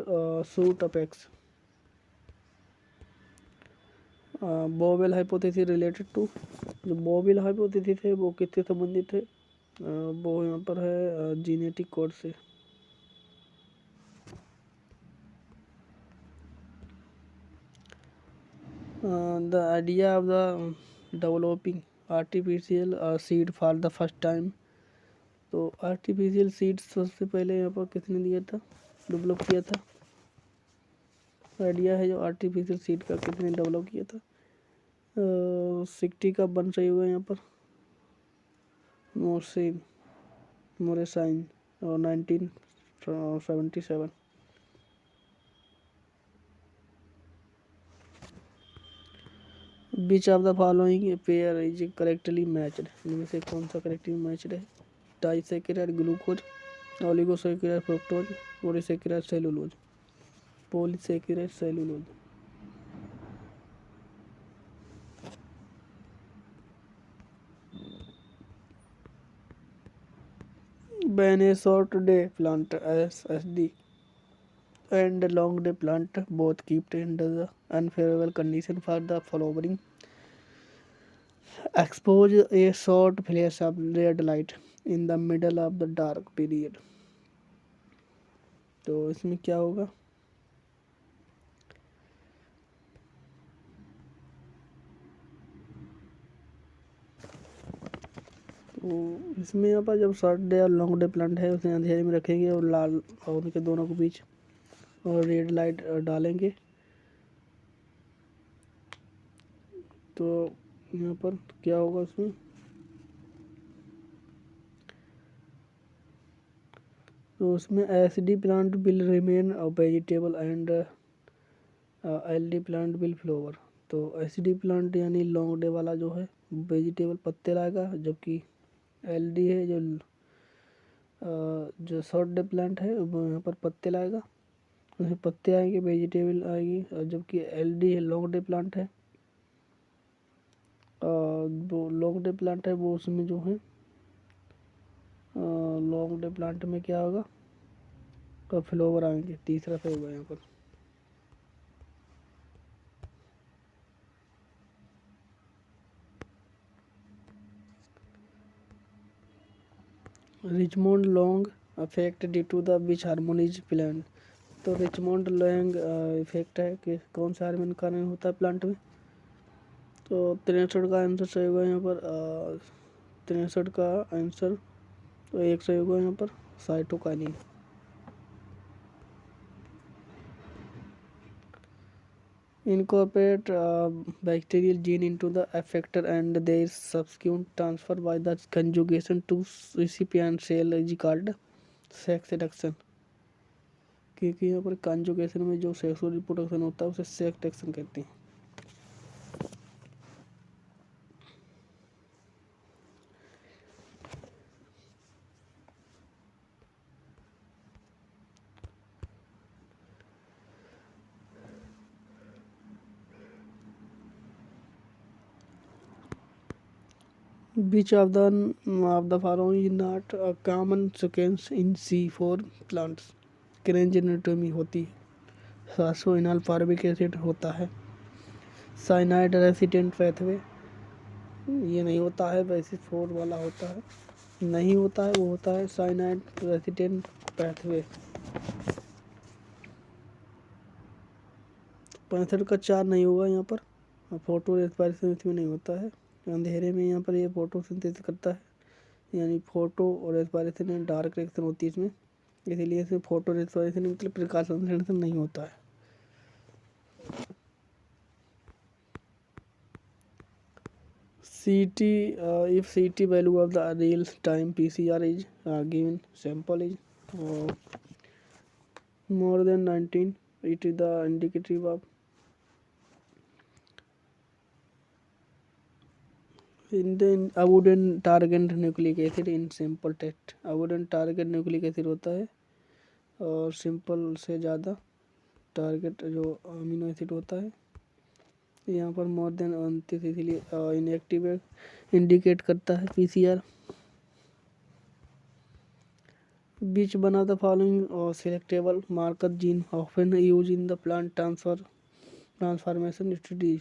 shoot apex. Wobble hypothesis related to. जो बोवेल हाइपोथेसिस है वो किससे संबंधित है। वो यहाँ पर है जीनेटिक कोड से। The idea of the developing artificial seed for the first time. तो आर्टिफिशियल सीड सबसे पहले यहाँ पर किसने दिया था, डेवलप किया था। आइडिया है जो आर्टिफिशियल सीड का किसने डेवलप किया था। 60 का बन सही होगा यहाँ पर। मोरेसाइन और 1977। Which of the following pair is correctly matched. इनमें से कौन सा करेक्टली मैच्ड है। Disaccharide glucose, oligosaccharide fructose, polysaccharide cellulose. Polysaccharide cellulose. When a short day plant SSD and long day plant both kept under the unfavorable condition for the flowering, expose a short flash of red light in the middle of the dark period। तो इसमें क्या होगा। तो इसमें यहाँ पर जब short day और लॉन्ग डे प्लांट है उसे अंधेरे में रखेंगे और लाल और उनके दोनों के बीच और रेड लाइट डालेंगे। तो यहाँ पर क्या होगा उसमें। तो उसमें SD plant will remain vegetable and LD plant will flower. तो एसडी प्लांट यानी लॉन्ग डे वाला जो है वेजिटेबल पत्ते लाएगा, जबकि एलडी है जो शॉर्ट डे प्लांट है वो यहाँ पर पत्ते लाएगा। उसमें पत्ते आएंगे, वेजिटेबल आएगी। और जबकि LD है, लॉन्ग डे प्लांट है, वो लॉन्ग डे प्लांट है वो उसमें जो है लॉन्ग डे प्लांट में क्या होगा, तो फ्लावर आएंगे। तीसरा सही होगा यहाँ पर। Richmond Lang effect due to the which hormones plant. तो रिचमोंड लॉन्ग इफेक्ट है कि कौन सा हार्मोन का कारण होता है प्लांट में। तो 63 का आंसर सही होगा यहाँ पर। 63 का आंसर तो एक सही होगा यहाँ पर, cytokinin. Incorporate bacterial gene into the effector and their subsequent transfer by the conjugation to recipient cell is called sex reduction। क्योंकि यहाँ पर कंजुगेशन में जो सेक्सुअल रिप्रोडक्शन होता है उसे सेक्स रिडक्शन कहते हैं। Which of the following is not a common sequence in C4 plants। Kranz anatomy होती है, फास्फोइनॉल फॉर्मिक एसिड होता है, साइनाइड रेसिडेंट पैथवे ये नहीं होता है, बेसिस 4 वाला होता है, नहीं होता है, वो होता है साइनाइड रेसिडेंट पैथवे। 65 का 4 नहीं होगा यहाँ पर। फोटो रेस्पिरेशन इसमें नहीं होता है, अंधेरे में यहाँ पर ये फोटोसिंथेसिस करता है, यानी फोटो और रेस्पिरेशन में डार्क रिएक्शन होती है इसमें, इसीलिए इसमें फोटो रेस्पिरेशन मतलब प्रकाश संश्लेषण नहीं होता है। CT if CT value of the real time PCR is given sample is more than 19, it is the indicative of in the abundant target nucleic acid in simple test। abundant target nucleic acid होता है और simple से ज़्यादा target जो amino acid होता है। यहाँ पर मोर देन 29 इसीलिए इनएक्टिव इंडिकेट करता है PCR। Beach one of the following selectable marker gene often use in the plant transformation study.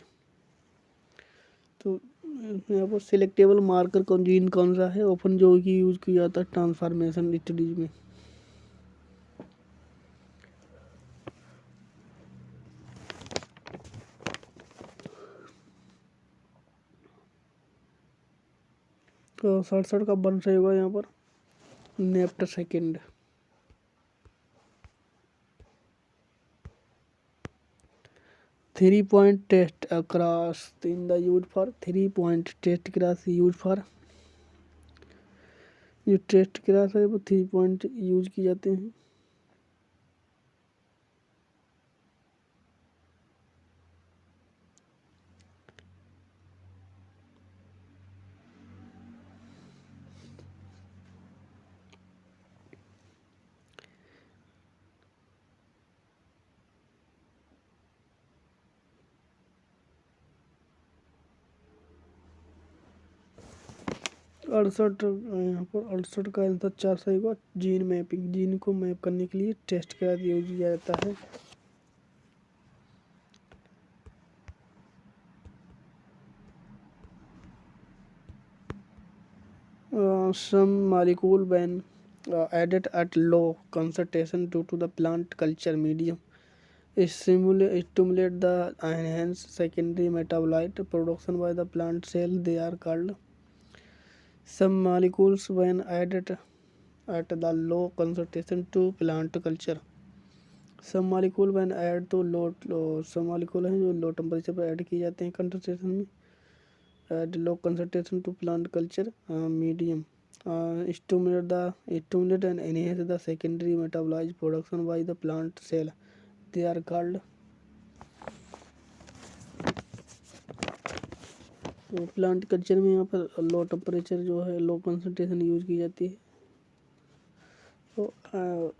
तो यहाँ पर सिलेक्टेबल मार्कर कौन जीन कौन सा है ओपन जो कि यूज किया जाता है ट्रांसफॉर्मेशन स्टडीज में। तो 67 का वन सही होगा यहाँ पर, नेप्ट second. Three point test across in the use for 3 point test cross use for. जो टेस्ट क्रास है वो 3 पॉइंट यूज किए जाते हैं। अड़सठ यहाँ पर 68 का आंसर 4 सही होगा। जीन मैपिंग, जीन को मैप करने के लिए टेस्ट क्रास यूज किया जाता है। Some molecule when added at low concentration due to the plant culture medium stimulate the enhanced secondary metabolite production by the plant cell. They are called. Some molecules when added at the low concentration to plant culture। some molecule when add to some molecule हैं जो low temperature पर add किए जाते हैं concentration में, at low concentration to plant culture medium stimulate and enhance the secondary metabolized production by the plant cell। They are called। तो plant culture में यहाँ पर लो टेम्परेचर जो है लो कंसंट्रेशन यूज की जाती है। तो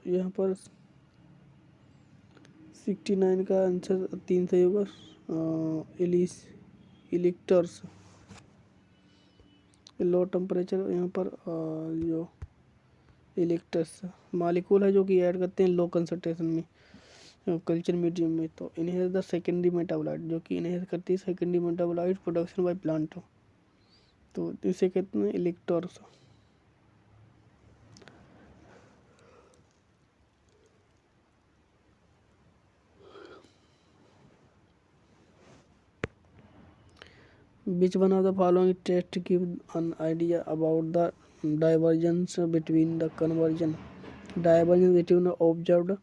यहाँ पर 69 का आंसर 3 सही होगा। इलिक्टर्स, लो टेम्परेचर यहाँ पर जो इलेक्टर्स मालिक्यूल है जो कि ऐड करते हैं लो कंसंट्रेशन में कल्चर मीडियम में, तो इनहेज द सेकेंडरी मेटाबोलाइट, जो कि इनहेज करती है secondary metabolite production by plant, तो इसे कहते हैं electors. Which one of the following tests give an idea about the divergence between the conversion divergence between the observed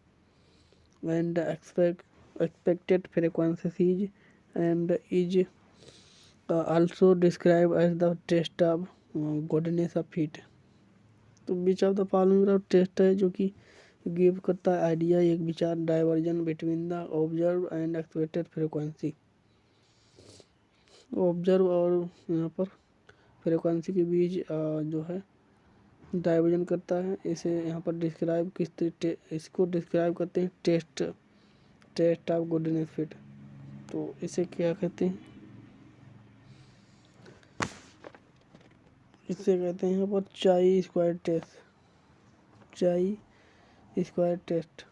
and expected frequencies and is also described as the test of goodness of fit। तो which of the following test है जो कि give करता है idea एक विचार divergence between the observe and expected frequency, observe और यहाँ पर फ्रीक्वेंसी के बीच जो है डाइवर्जन करता है। इसे यहाँ पर डिस्क्राइब इसको डिस्क्राइब करते हैं टेस्ट ऑफ गुडनेस फिट, तो इसे क्या कहते हैं, इसे कहते हैं यहाँ पर chi square test, chi square test,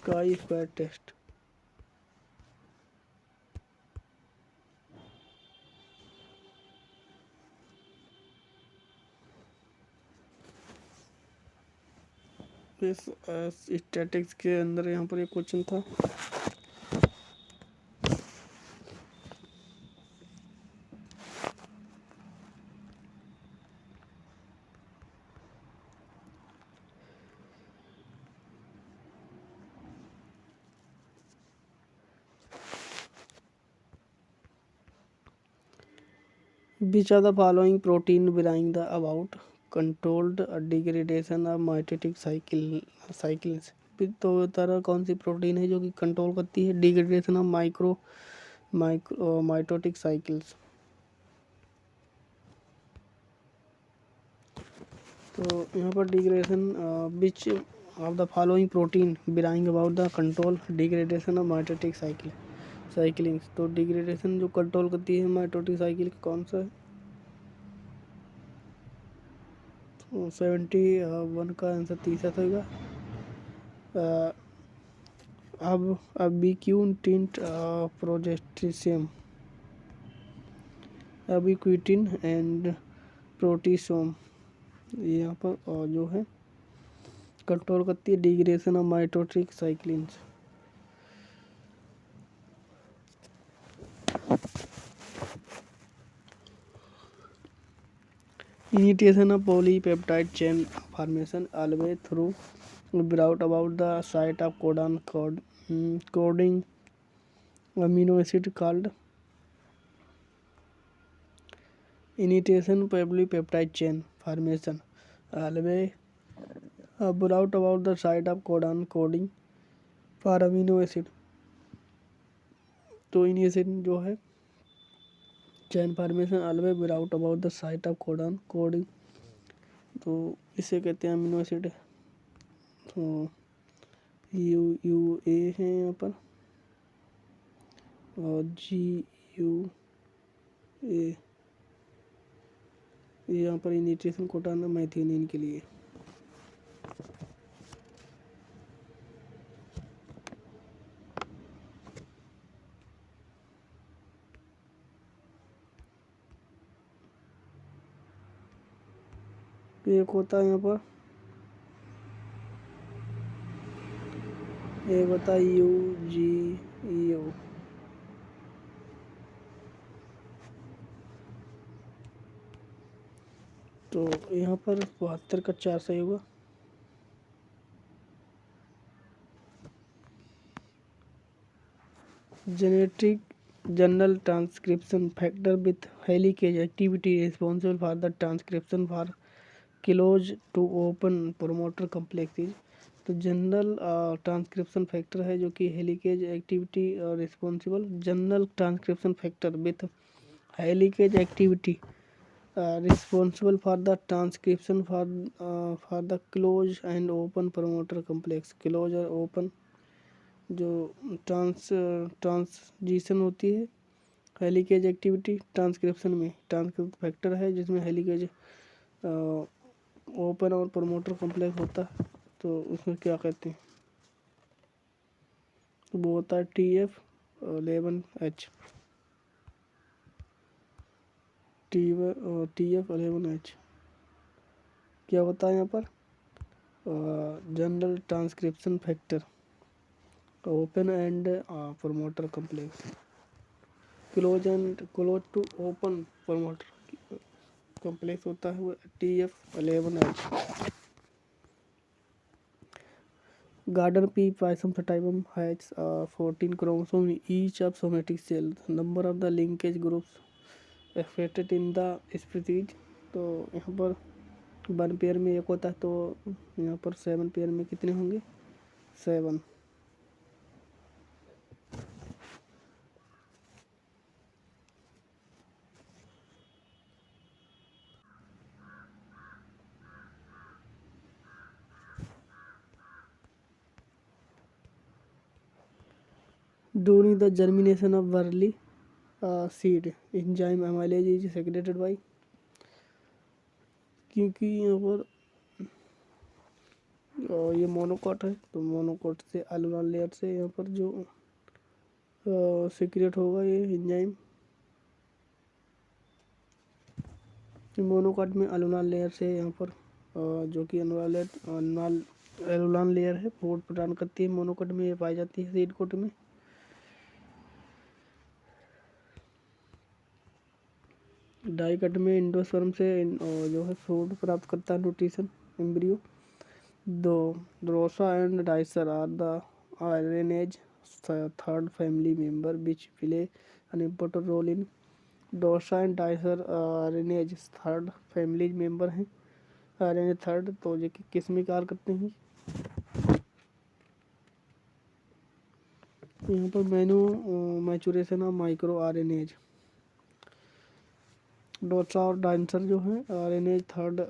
chi square test. इस स्टैटिक्स के अंदर यहाँ पर एक क्वेश्चन था, which of the following protein bring the about controlled degradation of mitotic cycles। तो तरह कौन सी प्रोटीन है जो कि कंट्रोल करती है डिग्रेडेशन ऑफ माइटोटिक साइकिल्स। तो यहाँ पर degradation which of the following protein bringing about the control degradation of mitotic cyclins, तो डिग्रेडेशन जो कंट्रोल करती है माइटोटिक साइकिल कौन सा है, 71 का आंसर तीसरा होगा। अब बीक्यून टिंट प्रोजेस्टिसियम, अबिक्विटिन एंड प्रोटीसोम यहाँ पर जो है कंट्रोल करती है degradation of mitotic cyclins. Initiation of polypeptide chain formation always through without about the site of coding amino acid called initiation polypeptide chain formation always without about the site of coding for amino acid। तो initiation जो है chain formation always without about the site of coding, तो इसे कहते हैं amino acid. तो UUA है यहाँ पर और GUA यहाँ पर इनिटिएशन कोटाना मैथियोनिन के लिए। एक होता है यहाँ पर एक होता है UGEO, तो यहाँ पर 72 का 4 सही होगा। Genetic general transcription factor with helicase activity responsible for the transcription for close to open promoter complexes. तो जनरल ट्रांसक्रिप्शन फैक्टर है जो कि helicase activity responsible general transcription factor with helicase activity responsible for the transcription for the close and open promoter complex, close और open जो transition होती है, helicase activity transcription में transcript factor है जिसमें हेलिकेज ओपन और प्रमोटर कॉम्प्लेक्स होता है, तो उसमें क्या कहते हैं, तो वो होता है TF11H। TF11H क्या होता है यहाँ पर, general transcription factor, open and promoter complex, close to open promoter complex होता है वो TF11H। Garden pea Pisum sativum has 14 chromosomes in each of somatic cell. Number of the linkage groups affected in the species, तो यहाँ पर 1 pair में 1 होता है, तो यहाँ पर 7 पेयर में कितने होंगे, 7। During the germination of barley seed, enzyme amylase is secreted by, क्योंकि यहाँ पर ये मोनोकॉट है, तो मोनोकॉट से अलुनार लेयर से यहाँ पर जो सीक्रेट होगा ये एंजाइम, मोनोकॉट में अलुनार लेयर से यहाँ पर जो कि एलुलार लेयर है फूड प्रदान करती है, मोनोकॉट में ये पाई जाती है सीड कोट में। डाइकट में एंडोस्पर्म से जो है फूड प्राप्त करता है, न्यूट्रिशन एम्ब्रियो। दो Drosha and Dicer are the RNase third family member which play an important role in, Drosha and Dicer RNase third family member हैं, आरएनए थर्ड, तो जो कि किस में कार्य करते हैं, यहाँ पर maturation of micro RNase. Dosa और डाइसर जो हैं आरएनएज थर्ड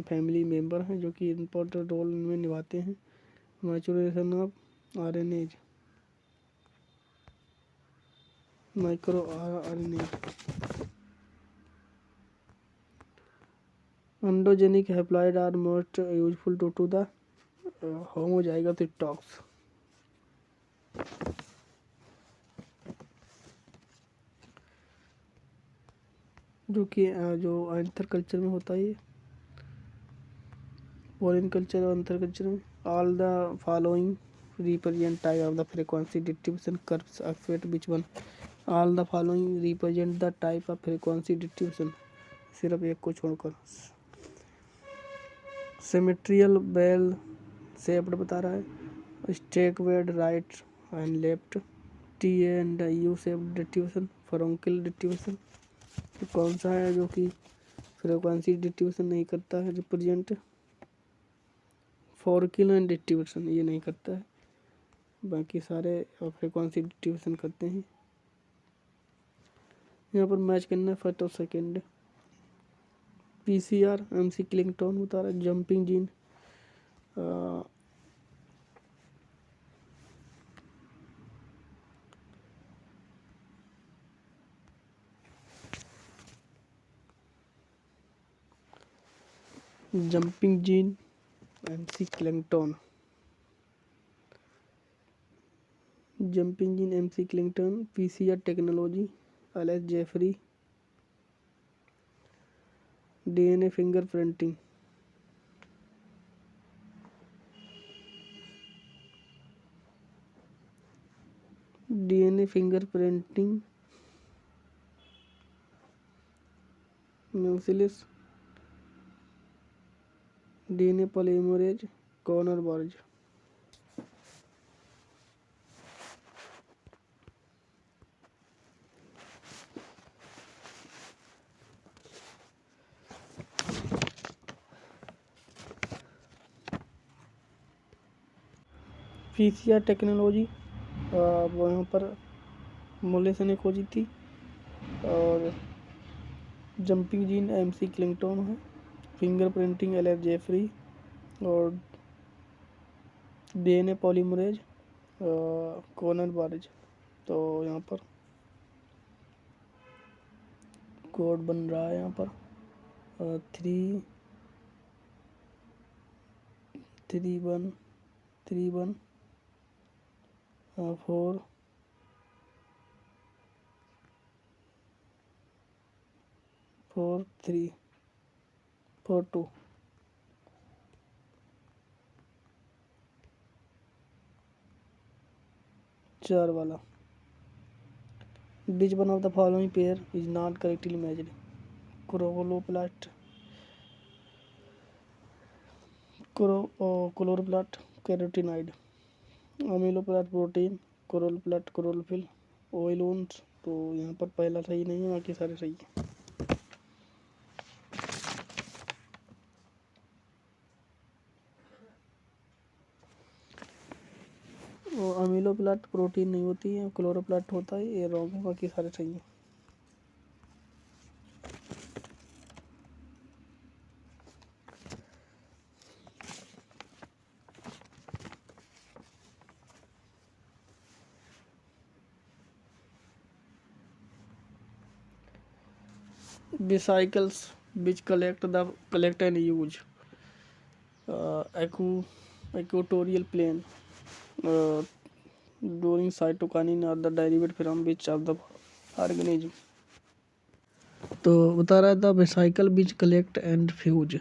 फैमिली मेंबर हैं जो कि इम्पोर्टेंट रोल इनमें निभाते हैं, maturation of RNase micro RNase. Androgenic haploid are most useful due to the homozygous stocks, जो कि जो अंतर कल्चर में होता है, पोलिन कल्चर और अंतर कल्चर में। All the following represent type of the frequency distribution curves expect which one, all the following represent the type of frequency distribution, सिर्फ एक को छोड़कर। सिमेट्रियल बेल शेप्ड बता रहा है, स्टेक वेड right and left, T and U shaped distribution, फरोंकिल डिस्ट्रीब्यूशन, तो कौन सा है जो कि फ्रीक्वेंसी डिस्ट्रीब्यूशन नहीं करता है, रिप्रेजेंट फॉरकिल एंड डिस्ट्रीब्यूशन ये नहीं करता है, बाकी सारे फ्रीक्वेंसी डिस्ट्रीब्यूशन करते हैं। यहाँ पर मैच करना है फर्स्ट और सेकेंड। PCR MC क्लिंगटन बता रहा है, jumping gene jumping gene MC क्लिंगटन, जंपिंग जीन MC क्लिंगटन, PCR technology LS Jeffrey, DNA fingerprinting, DNA fingerprinting म्यूसिलिस, DNA पॉलीमरेज कॉर्नर बर्ज। PCR टेक्नोलॉजी वहाँ पर मोलेस ने खोजी थी, और जंपिंग जीन MC क्लिंगटन है, फिंगरप्रिंटिंग LS जेफरी, और DNA पॉलीमरेज कोलन बारिज। तो यहाँ पर कोड बन रहा है यहाँ पर 3 1 4 4 3 4 2 4 वाला। Which one of the following pair is not correctly matched? Chloroplast, chloroplast carotenoid, amyloplast protein, chloroplast chlorophyll, ओइलोन्स। तो यहाँ पर पहला सही नहीं है, बाकी सारे सही है। अमीलोप्लास्ट प्रोटीन नहीं होती है, क्लोरोप्लास्ट होता है, ये रॉन्ग है, बाकी सारे सही है। Vesicles which collect and use equatorial plane during cytokinin are the derived from which of the organism? तो बता रहा था vesicle which collect and fuse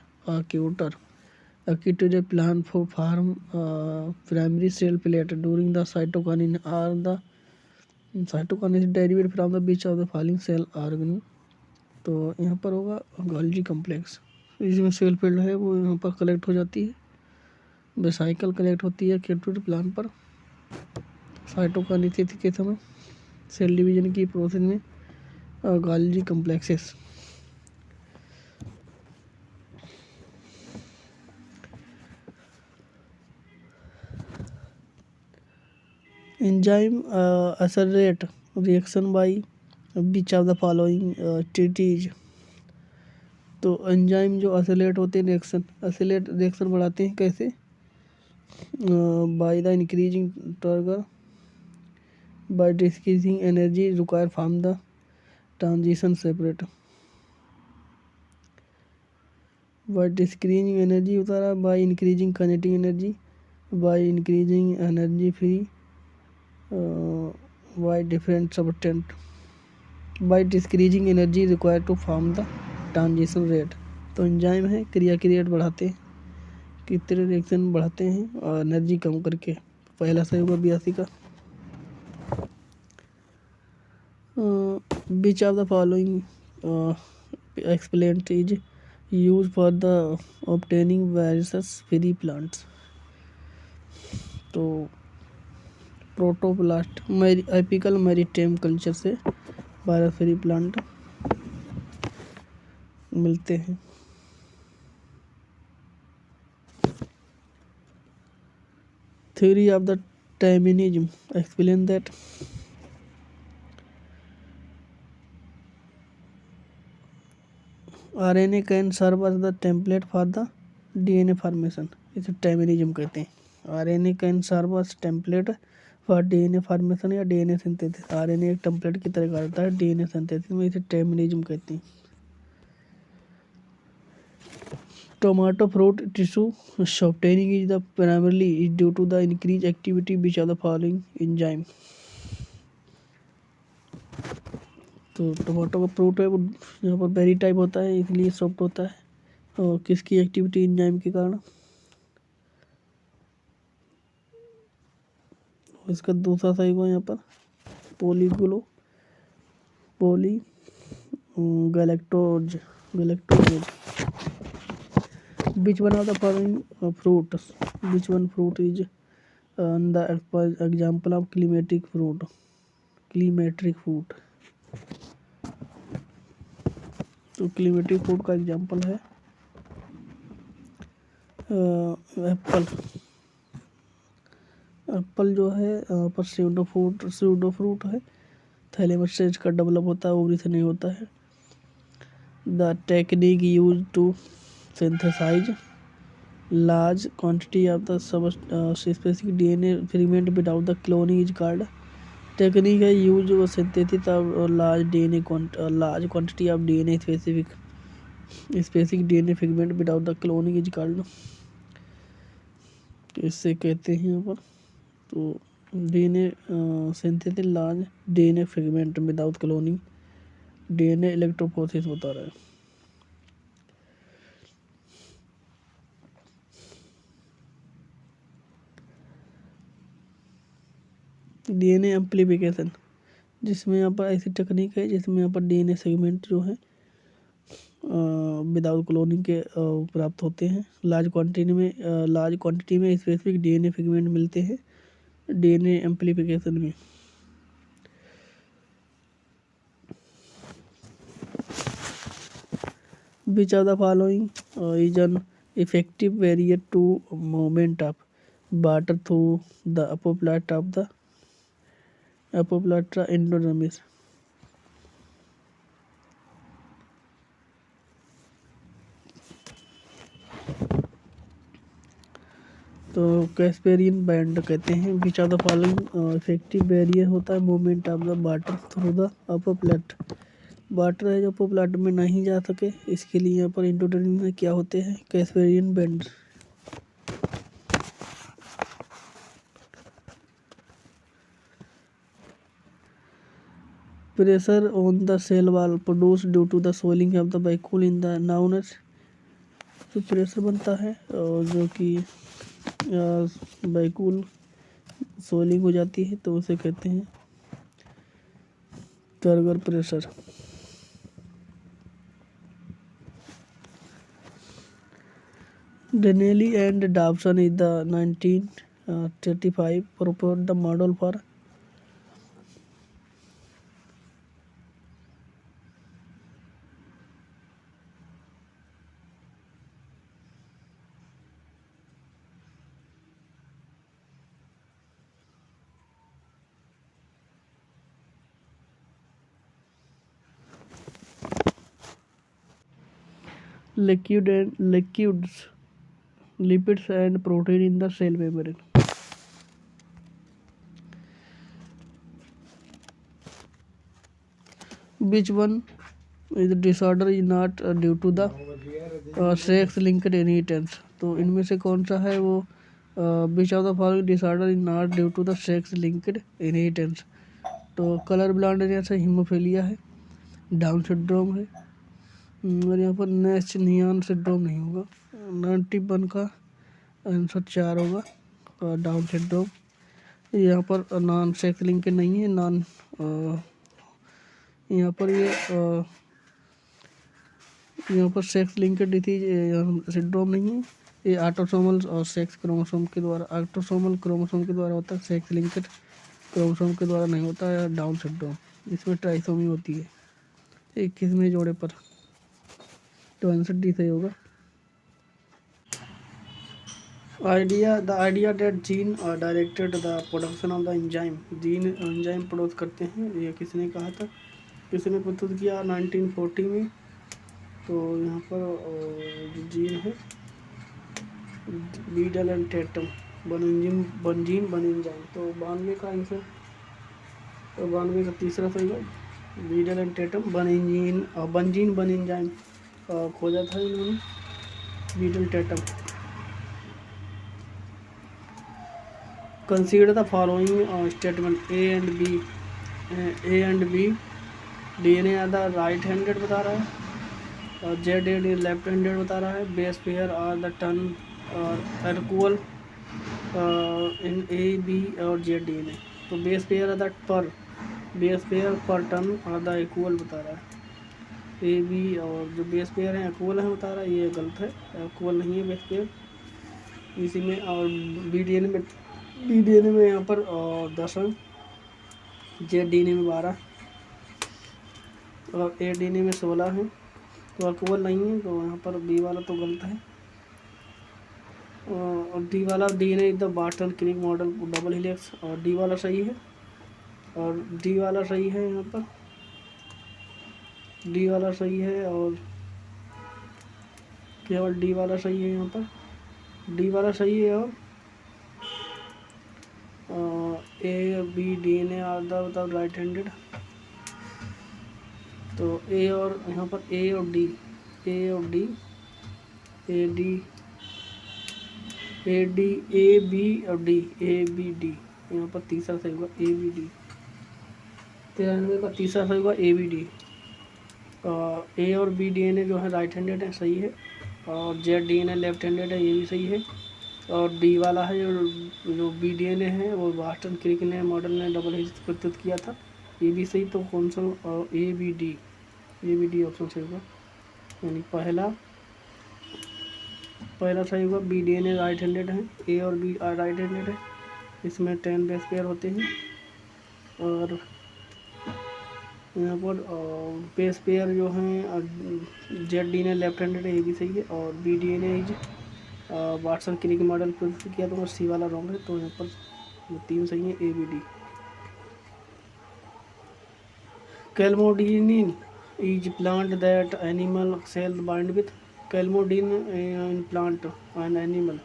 equatorial plane for form primary cell plate during the cytokinin are the cytokinin is derived from the which of the following cell organ? तो यहाँ पर होगा Golgi complex. इसमें cell field है वो यहाँ पर collect हो जाती है। वेसाइकल कलेक्ट होती है केटोड प्लान पर साइटोकाइनेसिस के समय सेल डिवीजन की प्रोसेस में Golgi complexes. Enzyme accelerate reaction by which of the following treaties? तो एंजाइम जो एक्सेलरेट होते हैं रिएक्शन बढ़ाते हैं कैसे? By the increasing turgor, by decreasing energy required from the transition separate, by decreasing energy होता है, by increasing kinetic energy, by increasing energy free, by different substance, by decreasing energy required to form the transition rate. तो enzyme है क्रिया की rate बढ़ाते हैं, कितने reaction बढ़ाते हैं और एनर्जी कम करके। पहला सही होगा 82 का। Which of the following explant is use for the obtaining viruses free plants? तो प्रोटोप्लास्ट एपिकल मेरिटेम कल्चर से वायरस फ्री प्लांट मिलते हैं। Theory of the Darwinism explain that RNA can serve as the template for the DNA formation। इसे Darwinism कहते हैं। RNA can serve as template for DNA formation या DNA synthesis। RNA एक template की तरह करता है DNA सिंथेसिस में, इसे Darwinism कहते हैं। Tomato fruit tissue softening is the primarily is due to the increased activity which of the following enzyme? तो टमाटो का फ्रूट है वो यहाँ पर बेरी टाइप होता है इसलिए सॉफ्ट होता है, और किसकी एक्टिविटी एंजाइम के कारण? इसका दूसरा सही होगा यहाँ पर पोली galactose. Which one of the following fruits? Which one fruit is the example of climatic fruit? तो क्लीमेटिक फ्रूट का एग्जाम्पल है एप्पल जो है पर स्यूडो फ्रूट है, थैलेमस से इसका डेवलप होता है, ओवरी से नहीं होता है। The technique use to synthesize large quantity of the specific DNA fragment without the cloning is called. Technique है use of synthesis of large quantity of DNA specific DNA fragment without the cloning is called. तो इससे कहते हैं यहाँ पर तो DNA synthesis large DNA fragment without cloning DNA electrophoresis बता रहा है. डीएनए एम्प्लीफिकेशन, जिसमें यहाँ पर ऐसी टेक्निक है जिसमें यहाँ पर डीएनए सेगमेंट जो है विदाउट क्लोनिंग के प्राप्त होते हैं. लार्ज क्वांटिटी में स्पेसिफिक डीएनए सेगमेंट मिलते हैं डीएनए एम्प्लीफिकेशन में. Which of the following is an effective barrier to movement of water through the apophyllite of the Apophyllatra endodermis? तो कैस्पेरियन बैंड कहते हैं. Which of the following effective barrier होता है movement of the water through the apoplast. Water है जो अपोप्लाट में नहीं जा सके, इसके लिए यहाँ पर एंडोडर्मिस में क्या होते हैं Casparian band. Pressure on the cell wall produce due to the swelling of the vacuole in the नाउनस. तो प्रेशर बनता है जो कि वैक्यूल सोलिंग हो जाती है तो उसे कहते हैं कर्गर pressure. Donnelly and Dobson in the 1935 proposed the model for liquids, lipids and protein in the cell membrane. Which one is the disorder is not due to the sex linked inheritance. तो इनमें से कौन सा है वो which of the following disorder is not due to the sex linked inheritance. तो colour blindness है, haemophilia है, डाउन सिंड्रोम है और यहाँ पर नेश नियान सिंड्रोम नहीं होगा. 91 का आंसर 4 होगा. डाउन सिंड्रोम यहाँ पर नॉन सेक्स लिंक नहीं है, यहाँ पर यहाँ पर सेक्स लिंक डिसीज सिंड्रोम नहीं है. ये ऑटोसोमल और सेक्स क्रोमोसोम के द्वारा ऑटोसोमल क्रोमोसोम के द्वारा होता है, सेक्स लिंक्ड क्रोमोसोम के द्वारा नहीं होता है. डाउन सिंड्रोम इसमें ट्राइसोमी होती है 21वें जोड़े पर. तो आंसर डी सही होगा. The idea that gene directed the production of the enzyme. Gene enzyme produce करते हैं, ये किसने कहा था, किसने प्रस्तुत किया 1940 में. तो यहाँ पर जीन है बीडल एंड टेटम बंजीन बन एंजाइम. तो 92 का आंसर, तो 92 का तीसरा सही है. बीडल एंड टेटम बंजीन बन एंजाइम खोजा था इन्होंने, Beadle Tatum. Consider the following statement A and B DNA are the right handed बता रहा है और जेड ए लेफ्ट हैंडेड बता रहा है. Base pair are the turn और इक्वल इन ए बी और जेड डीएनए. तो base pair are the per turn are the equal बता रहा है. ए बी और जो बेस पेयर है इक्वल है बता रहा है, ये गलत है, इक्वल नहीं है बेस पेयर इसी में. और बी डीएनए में यहाँ पर 10 है, जेड डीएनए में 12 और ए डीएनए में 16 है. तो इक्वल नहीं है, तो यहाँ पर बी वाला तो गलत है. और डी वाला DNA is the Barton Crick model double helix और डी वाला सही है और डी वाला सही है. यहाँ पर डी वाला सही है और केवल डी वाला सही है यहाँ पर. डी वाला सही है। और A B D N A are the right handed. तो ए और यहाँ पर ए और डी, ए और D, A D, A D, A B और डी, ए बी डी, यहाँ पर तीसरा सही होगा ए बी डी। 93 का तीसरा सही होगा ए बी डी। ए और बी डी एन ए जो है राइट हैंडेड है, सही है। और Z D N A left handed है, ये भी सही है। और डी वाला है जो बी डी एन ए है वो बॉस्टन क्रिक ने मॉडल ने डबल हिट प्रस्तुत किया था, ये भी सही। तो कौन सा ए बी डी ऑप्शन सही होगा, यानी पहला सही होगा। B D N A right handed है, ए और बी राइट हैंडेड है, इसमें 10 बेस पेयर होते हैं। और यहाँ पर बेस पेयर जो हैं जेड डी ने लेफ्ट हैंडेड है, ये भी सही है। और बी डी ने इज वाटसन क्रिक मॉडल प्रस्तुत किया, तो सी वाला रॉन्ग है। तो यहाँ पर 3 सही है, A B D. Calmodulin is plant that animal cell bind with. Calmodulin in plant and animal,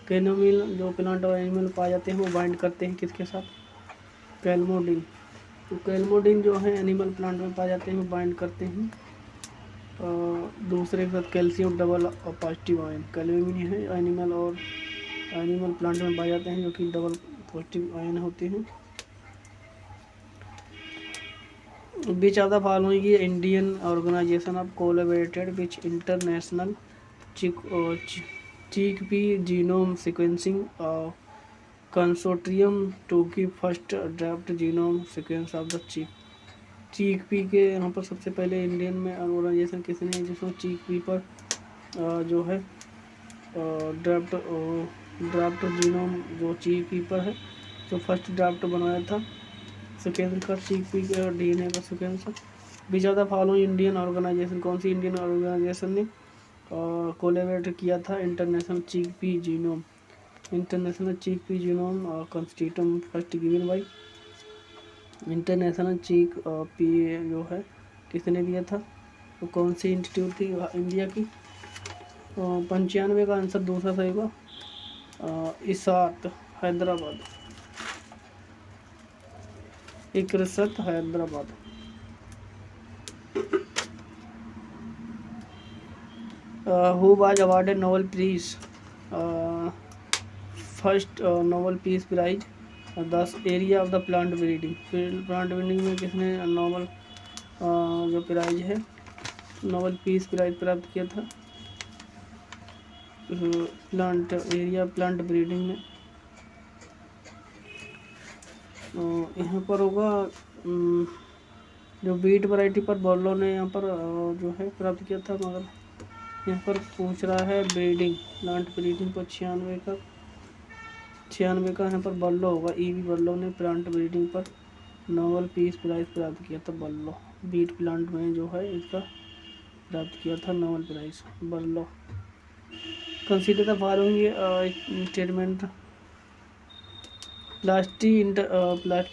कैनोमिल जो प्लांट और एनिमल पाए जाते हैं वो बाइंड करते हैं किसके साथ, कैल्मोडिन। तो कैल्मोडिन जो है एनिमल प्लांट में पाए जाते हैं, वो बाइंड करते हैं दूसरे के साथ कैल्शियम डबल पॉजिटिव आयन। कैल्मोडिन है एनिमल और एनिमल प्लांट में पाए जाते हैं जो कि डबल पॉजिटिव आयन होते हैं। Which of the following Indian organization of collaborated which international chickpea genome sequencing consortium to की first draft genome sequence of the chickpea के यहाँ पर सबसे पहले इंडियन में ऑर्गेनाइजेशन किसने, जिसमें चिकपी पर जो है ड्राफ्ट जीनोम जो चिकपी पर है जो फर्स्ट ड्राफ्ट बनाया था सीक्वेंस का, चिकपी का डीएनए का sequence. Which of the following Indian organization, कौन सी इंडियन ऑर्गेनाइजेशन ने कोलैबोरेट किया था international chickpea genome, international chickpea genome कंस्टिट्यूटम first given by. International chickpea जो है किसने दिया था, तो कौन सी इंस्टीट्यूट थी इंडिया की। 95 का आंसर दूसरा सही होगा इसात हैदराबाद, इकरसत Hyderabad. Who was awarded Nobel peace first Nobel peace prize 10 area of the plant breeding. Plant breeding में किसने नोबेल जो प्राइज है नोबेल पीस प्राइज प्राप्त किया था प्लांट एरिया प्लांट ब्रीडिंग में। यहाँ पर होगा जो बीट वैरायटी पर बॉर्लो ने यहाँ पर जो है प्राप्त किया था, मगर यहाँ पर पूछ रहा है ब्रीडिंग प्लांट ब्रीडिंग पर 96 का यहाँ पर बॉर्लो होगा। ईवी बॉर्लो ने प्लांट ब्रीडिंग पर नोबेल पीस प्राइज प्राप्त किया था। बॉर्लो बीट प्लांट में जो है इसका प्राप्त किया था Nobel prize Borlaug. Consider the following statement, plastic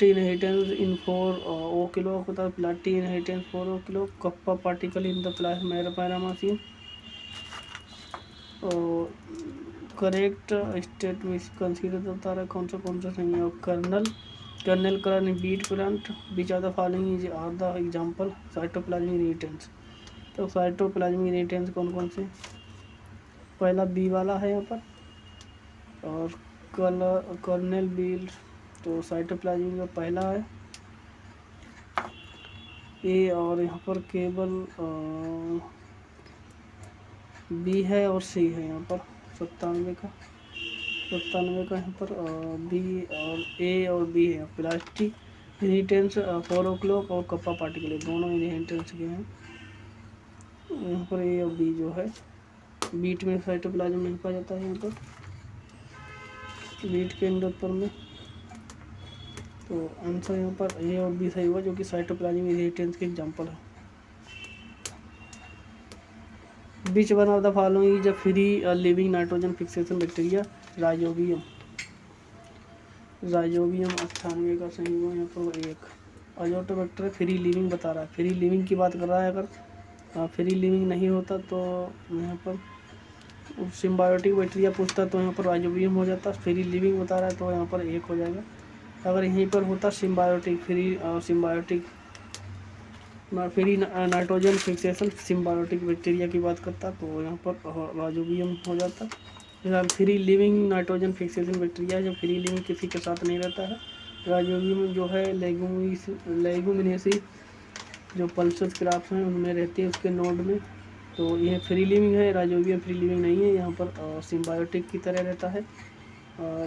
inheritance in 4 o'clock, plastic inheritance 4 o'clock, kappa particle in the paramecium. Correct state में कंसीडर होता है कौन सा सही है। Kernel colour in beet plant, which of the following is are the example cytoplasmic inheritance. तो cytoplasmic inheritance कौन से, पहला बी वाला है यहाँ पर, और कर्नेल बील तो साइटोप्लाज्म का पहला है ए, और यहाँ पर केवल बी है और सी है यहाँ पर 97 का यहाँ पर बी और ए और बी है। प्लास्टिक इनहेरिटेंस 4 ओ क्लॉक और कप्पा पार्टिकल दोनों इनहेरिटेंस के हैं। यहाँ पर ए और बी जो है बीट में साइटोप्लाज्म नहीं पाया जाता है यहाँ पर बीट के एंडोस्पर्म में। तो आंसर यहाँ पर ए और बी सही हुआ जो कि साइटोप्लाज्मिक इनहेरिटेंस के एग्जांपल है। Which one of the following is a free living nitrogen fixation bacteria, rhizobium 98 का सही हुआ यहाँ पर। एक अजोटोबैक्टर फ्री लिविंग बता रहा है, फ्री लिविंग की बात कर रहा है। अगर फ्री लिविंग नहीं होता तो यहाँ पर सिम्बायोटिक बैक्टीरिया पूछता तो यहाँ पर राइजोबियम हो जाता। फ्री लिविंग बता रहा है तो यहाँ पर 1 हो जाएगा। अगर यहीं पर होता symbiotic free symbiotic free nitrogen fixation symbiotic bacteria की बात करता तो यहाँ पर राइजोबियम हो जाता। फिलहाल free living nitrogen fixation bacteria है जो फ्री लिविंग किसी के साथ नहीं रहता है। राइजोबियम जो है लेगुमिनेसी जो पल्सस क्राफ्ट हैं उनमें रहती है उसके नोड में, तो यह फ्री लिविंग है। राइजोबियम फ्री लिविंग नहीं है, यहाँ पर सिम्बायोटिक की तरह रहता है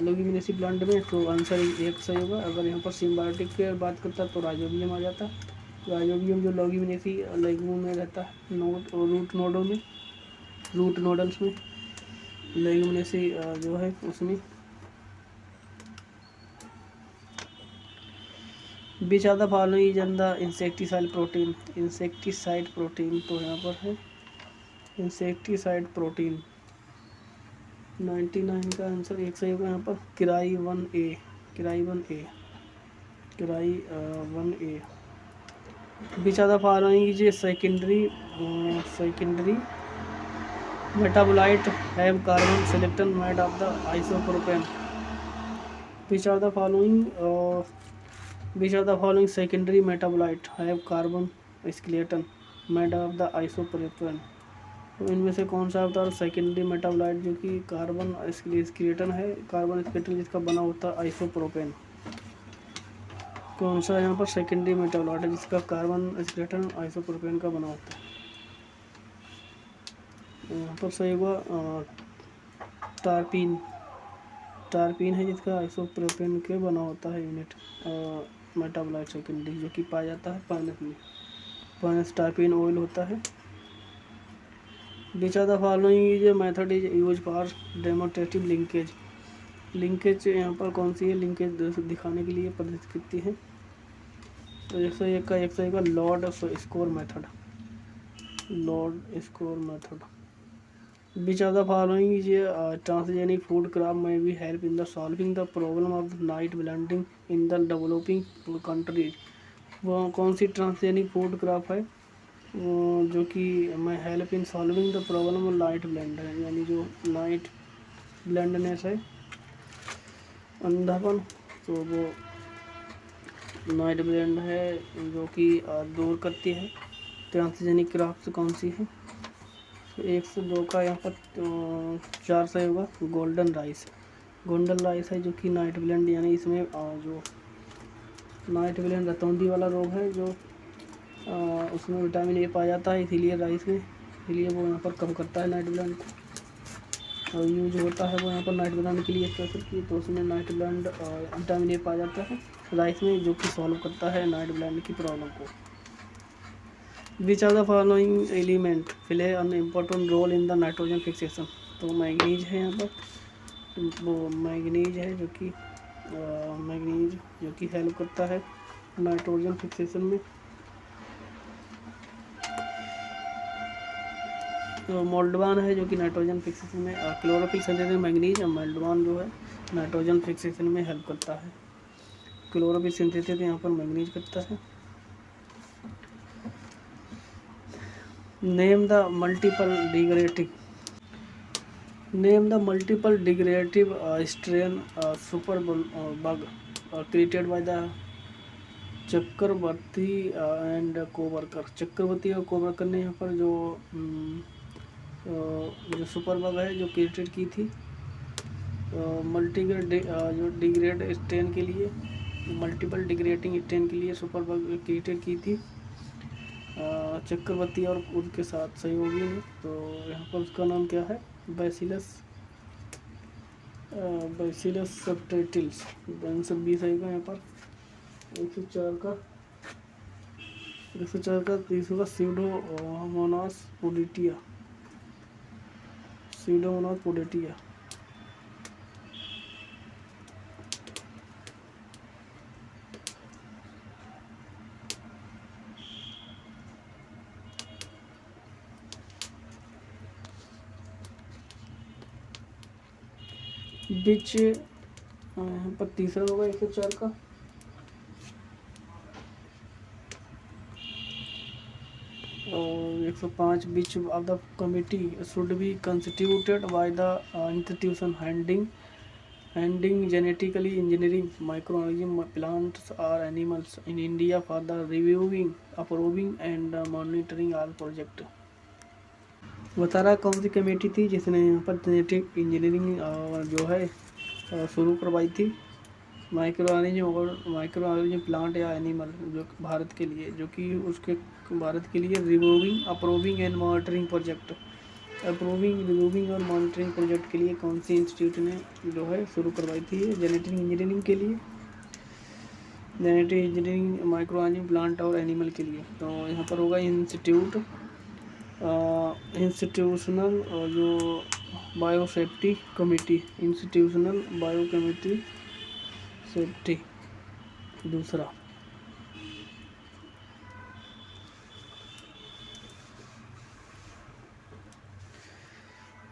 लेगुमिनेसी प्लांट में। तो आंसर 1 सही होगा। अगर यहाँ पर सिम्बायोटिक की बात करता तो राइजोबियम आ जाता। राइजोबियम जो लेगुमिनेसी लेगुम में रहता है नोड और रूट नोडों में, रूट नोडल्स में लेगुमिनेसी जो है उसमें। Which are the following is in the insecticide protein. Insecticide protein तो यहाँ पर है इंसेक्टिसाइड प्रोटीन 99 का आंसर 1 सही होगा यहाँ पर। किराई 1A which are the following is secondary metabolite have carbon skeleton made of the isopropane. Which are the following secondary metabolite have carbon skeleton made of the isopropane. तो इनमें से कौन सा होता है सेकेंडरी मेटाबोलाइट जो कि कार्बन स्केलेटन है, कार्बन स्केलेटन जिसका बना होता है आइसोप्रोपेन। कौन सा यहाँ पर सेकेंडरी मेटाबोलाइट है जिसका कार्बन स्केलेटन आइसोप्रोपेन का बना होता है। यहाँ पर सही होगा टारपीन है जिसका आइसोप्रोपेन के बना होता है यूनिट मेटाबोलाइट सेकेंडरी जो कि पाया जाता है पानस में। पानस टारपीन ऑयल होता है। Which are the following is method is use for demonstrative linkage यहाँ पर कौन सी है लिंकेज दिखाने के लिए प्रदर्शित करती है। तो 101 का 101 का lord score method. Which are the following is transgenic food crop may be help in the solving the problem of night blinding in the developing countries. वो कौन सी ट्रांसजेनिक फूड क्रॉप है जो कि मैं help in solving the problem of night blend है, यानी जो night ब्लेंडनेस है अंधापन, तो वो नाइट ब्लेंड है जो कि दूर करती है। ट्रांसजेनिक क्रॉप कौन सी है। 102 का यहाँ पर 4 सही होगा गोल्डन राइस है जो कि नाइट ब्लेंड, यानी इसमें जो नाइट ब्लेंड रतौंधी वाला रोग है जो उसमें विटामिन ए पाया जाता है, इसीलिए राइस में, इसीलिए वो यहाँ पर कम करता है नाइट ब्लेंड को। और यूज होता है वो यहाँ पर नाइट ब्लेंड के लिए स्पेशल की, तो उसमें नाइट ब्लेंड विटामिन ए पाया जाता है राइस में जो कि सॉल्व करता है नाइट ब्लेंड की प्रॉब्लम को। Which are the following element play an important role in the nitrogen fixation. तो मैग्नीज है यहाँ पर, वो मैग्नीज है जो कि हेल्प करता है नाइट्रोजन फिक्सेशन में। तो मोल्डवान है जो कि नाइट्रोजन फिक्सेशन में क्लोरोफिल सिंथेसिस में मैग्नीज और मोल्डवान जो है नाइट्रोजन फिक्सेशन में हेल्प करता है। क्लोरोफिल सिंथेसिस यहाँ पर मैग्नीज करता है। Name the multiple degradative strain super bug created by the Chakraborty and coworker. Chakraborty और कोवर्कर ने यहाँ पर जो सुपर बग है जो क्रिएटेड की थी जो डिग्रेड स्ट्रेन के लिए, मल्टीपल डिग्रेडिंग स्ट्रेन के लिए सुपर बग क्रिएटेड की थी चक्रवर्ती और उनके साथ सहयोगी ने। तो यहाँ पर उसका नाम क्या है बैसिलस सबटाइटिल्स। आंसर 20 आएगा यहाँ पर। 104 का 30 का स्यूडोमोनास पोडेटिया। बीच यहाँ पर तीसरा होगा 104 का। और 105 which of the committee should be constituted by the institution handing genetically engineering microorganism plants और animals in India for the reviewing approving and monitoring all project. बता रहा कौन सी कमेटी थी जिसने यहाँ पर जेनेटिक इंजीनियरिंग जो है शुरू करवाई थी माइक्रो ऑर्गेनिज्म प्लांट या एनिमल जो भारत के लिए, जो कि उसके भारत के लिए reviewing approving and monitoring project reviewing और मॉनिटरिंग प्रोजेक्ट के लिए कौन सी इंस्टीट्यूट ने जो है शुरू करवाई थी जेनेटिक इंजीनियरिंग के लिए, genetic engineering micro organism plant और एनिमल के लिए। तो यहाँ पर होगा इंस्टीट्यूशनल जो biosafety committee, institutional bio committee safety. दूसरा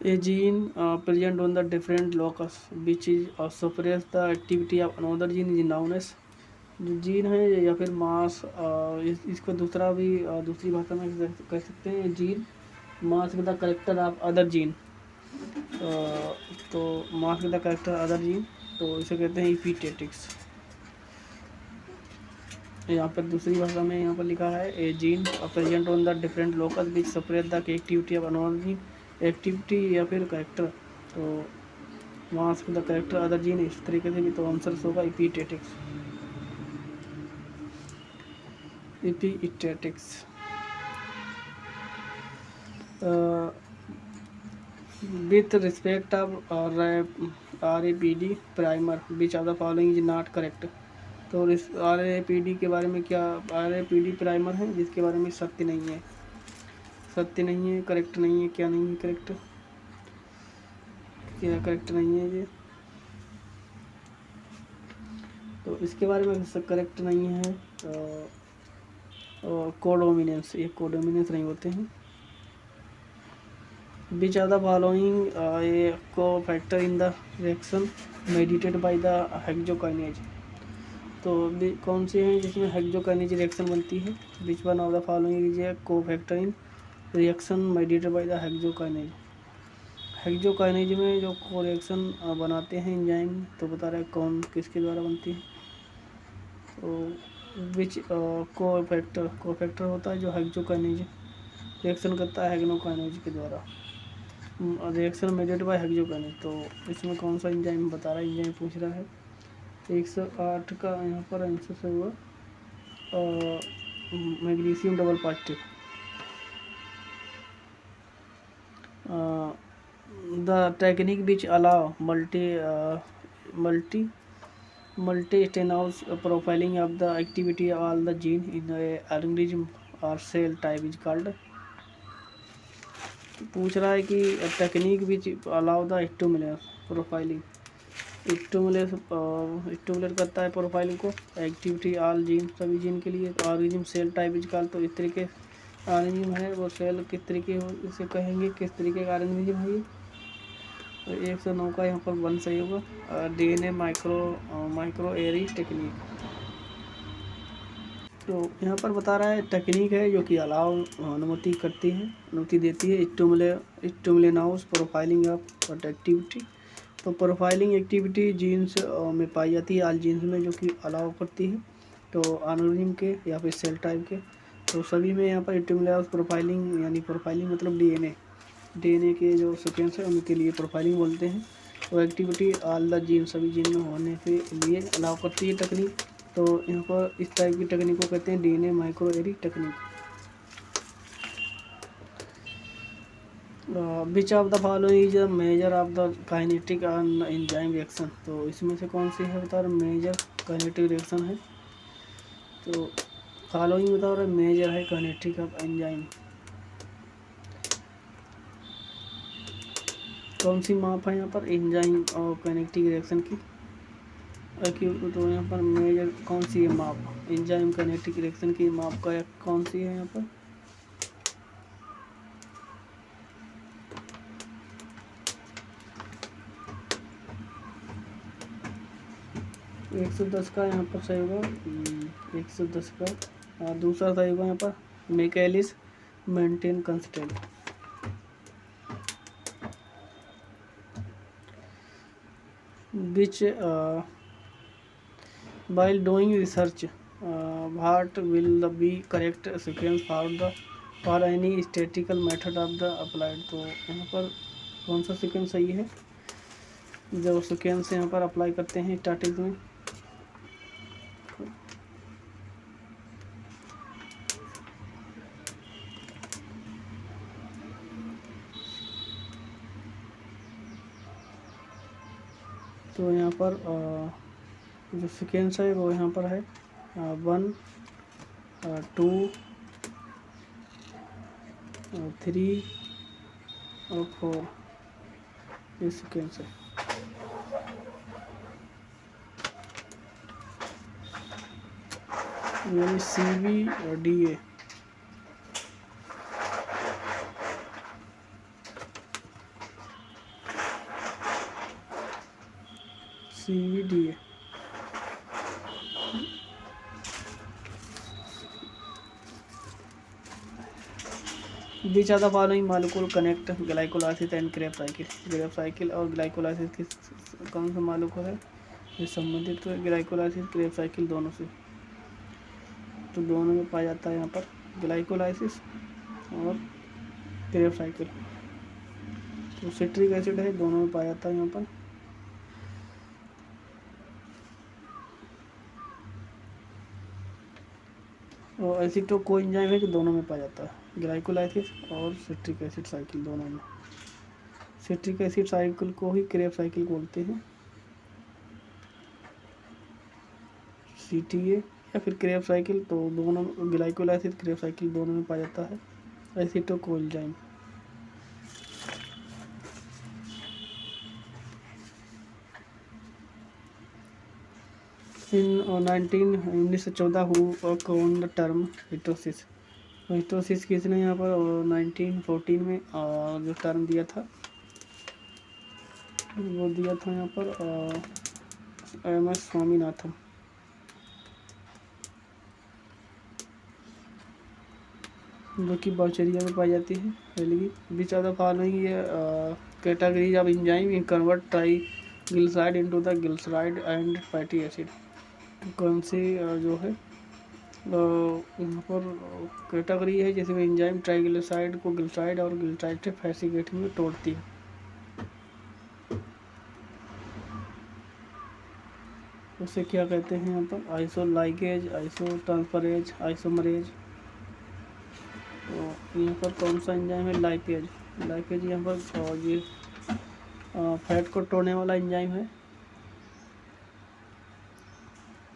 a gene present on the different locus which is suppress the activity of another gene is known as, जो जीन है या फिर मास इसको दूसरा भी दूसरी भाषा में कह सकते हैं gene mask with the character of other gene, तो mask with the character other gene तो इसे कहते हैं इपिथेटिक्स। यहाँ पर दूसरी भाषा में यहाँ पर लिखा है a gene present on the different locus which separate the activity of another gene, activity या फिर करेक्टर, तो mask the character other gene इस तरीके से भी, तो आंसर होगा इपिथेटिक्स। With respect of RAPD primer which of the following is not correct, तो इस RAPD के बारे में क्या RAPD प्राइमर है जिसके बारे में सत्य नहीं है, करेक्ट नहीं है, क्या नहीं है करेक्ट, क्या करेक्ट नहीं है ये, तो इसके बारे में करेक्ट नहीं है कोडोमिनेंस, ये कोडोमिनेंस नहीं होते हैं। Which are the following co factor in the reaction mediated by the hexokinase, तो कौन से हैं जिसमें हेक्सोकाइनेज रिएक्शन बनती है, which one of the following is a co factor in reaction mediated by the hexokinase, hexokinase में जो को रिएक्शन बनाते हैं एंजाइम, तो बता रहा है कौन किसके द्वारा बनती है, तो विच को फैक्टर होता है जो हेक्सोकाइनेज रिएक्शन करता है हेक्सोकाइनेज के द्वारा, रिएक्शन मेडिटेड बाय हेक्सोकाइनेज, तो इसमें कौन सा एंजाइम बता रहा है, एंजाइम पूछ रहा है। 108 का यहाँ पर आंसर से हुआ magnesium double positive. The technique which allow multi stenous profiling of the activity of all the gene in a organism or cell type is called, पूछ रहा है कि technique which allow the stimulate profiling, stimulate करता है profiling को activity all gene सभी gene के लिए, organism cell type is called, तो इस तरीके ऑर्गेनिज्म है वो सेल किस तरीके इसे कहेंगे, किस तरीके का ऑर्गेनिज्म है ये, तो 109 का यहाँ पर 1 सही होगा। DNA माइक्रो एरी टेक्निक, तो यहाँ पर बता रहा है टेक्निक है जो कि अलाउ अनुमति करती है, अनुमति देती है स्टिमुलेनाउस प्रोफाइलिंग ऑफ एक्टिविटी, तो प्रोफाइलिंग एक्टिविटी जीन्स में पाई जाती है ऑल जीन्स में, जो कि अलाउ करती है, तो ऑर्गेनिज्म के या फिर सेल टाइप के, तो सभी में यहाँ पर स्टिमुलेनाउस प्रोफाइलिंग, यानी प्रोफाइलिंग मतलब DNA के जो सीक्वेंस है उनके लिए प्रोफाइलिंग बोलते हैं, तो एक्टिविटी ऑल द जीन सभी जीन में होने के लिए अलाउ करती है टेक्निक, तो यहाँ पर इस टाइप की टेक्निक को कहते हैं DNA micro array technique. Which of the following is measure of the kinetic enzyme reaction, तो इसमें से कौन सी है बता रहे मेजर काइनेटिक रिएक्शन है, तो फॉलोइंग बता रहे मेजर है काइनेटिक ऑफ एंजाइम, कौन सी माप है यहाँ पर एंजाइम और काइनेटिक रिएक्शन की, तो यहाँ पर मेजर कौन सी है माप एंजाइम काइनेटिक रिएक्शन की माप का कौन सी है यहाँ पर, तो 110 का यहाँ पर सही होगा, 110 का दूसरा सही होगा यहाँ पर Michaelis maintain constant. Which while doing research, what will be correct sequence for any statistical method of the applied. तो यहाँ पर कौन सा सीक्वेंस सही है, जो सीक्वेंस यहाँ पर अप्लाई करते हैं स्टैटिस्टिक्स में। तो यहाँ पर जो सीक्वेंस है वो यहाँ पर है 1 2 3 और 4, ये सीक्वेंस है। यानी CV और DA। CVDA Which are the following molecule connect glycolysis and Krebs cycle? Krebs cycle और glycolysis किस कौन सा molecule है ये संबंधित है ग्लाइकोलाइसिस Krebs cycle दोनों से। तो दोनों में पाया जाता है यहाँ पर ग्लाइकोलाइसिस और Krebs cycle। तो सिट्रिक एसिड है, दोनों में पाया जाता है यहाँ पर। और एसिटो को एंजाइम है कि दोनों में पाया जाता है, ग्लाइकोलाइसिस और सिट्रिक एसिड साइकिल दोनों में। सिट्रिक एसिड साइकिल को ही Krebs साइकिल बोलते हैं, CTA या फिर Krebs साइकिल। तो दोनों ग्लाइकोलाइसिस Krebs साइकिल दोनों में पाया जाता है acetyl coenzyme. In 1914 who coined the term हिटोसिस। हिटोसिस किसने यहाँ पर 1914 में जो टर्म दिया था वो दिया था यहाँ पर MS स्वामीनाथन। जो कि बॉचरिया में पाई जाती है पहले। Which are the following categories of enzyme in convert triglyceride into the glyceride and fatty acid. कौन सी जो है यहाँ पर कैटेगरी है जिसमें एंजाइम ट्राइग्लिसराइड को ग्लिसराइड और ग्लिसराइड से फैटी एसिड में तोड़ती है। उसे क्या कहते हैं यहाँ पर आइसोलाइगेज, आइसोट्रांसफरेज, आइसोमरेज। तो यहाँ पर कौन सा एंजाइम है लाइपेज। लाइपेज यहाँ पर ये फैट को तोड़ने वाला एंजाइम है।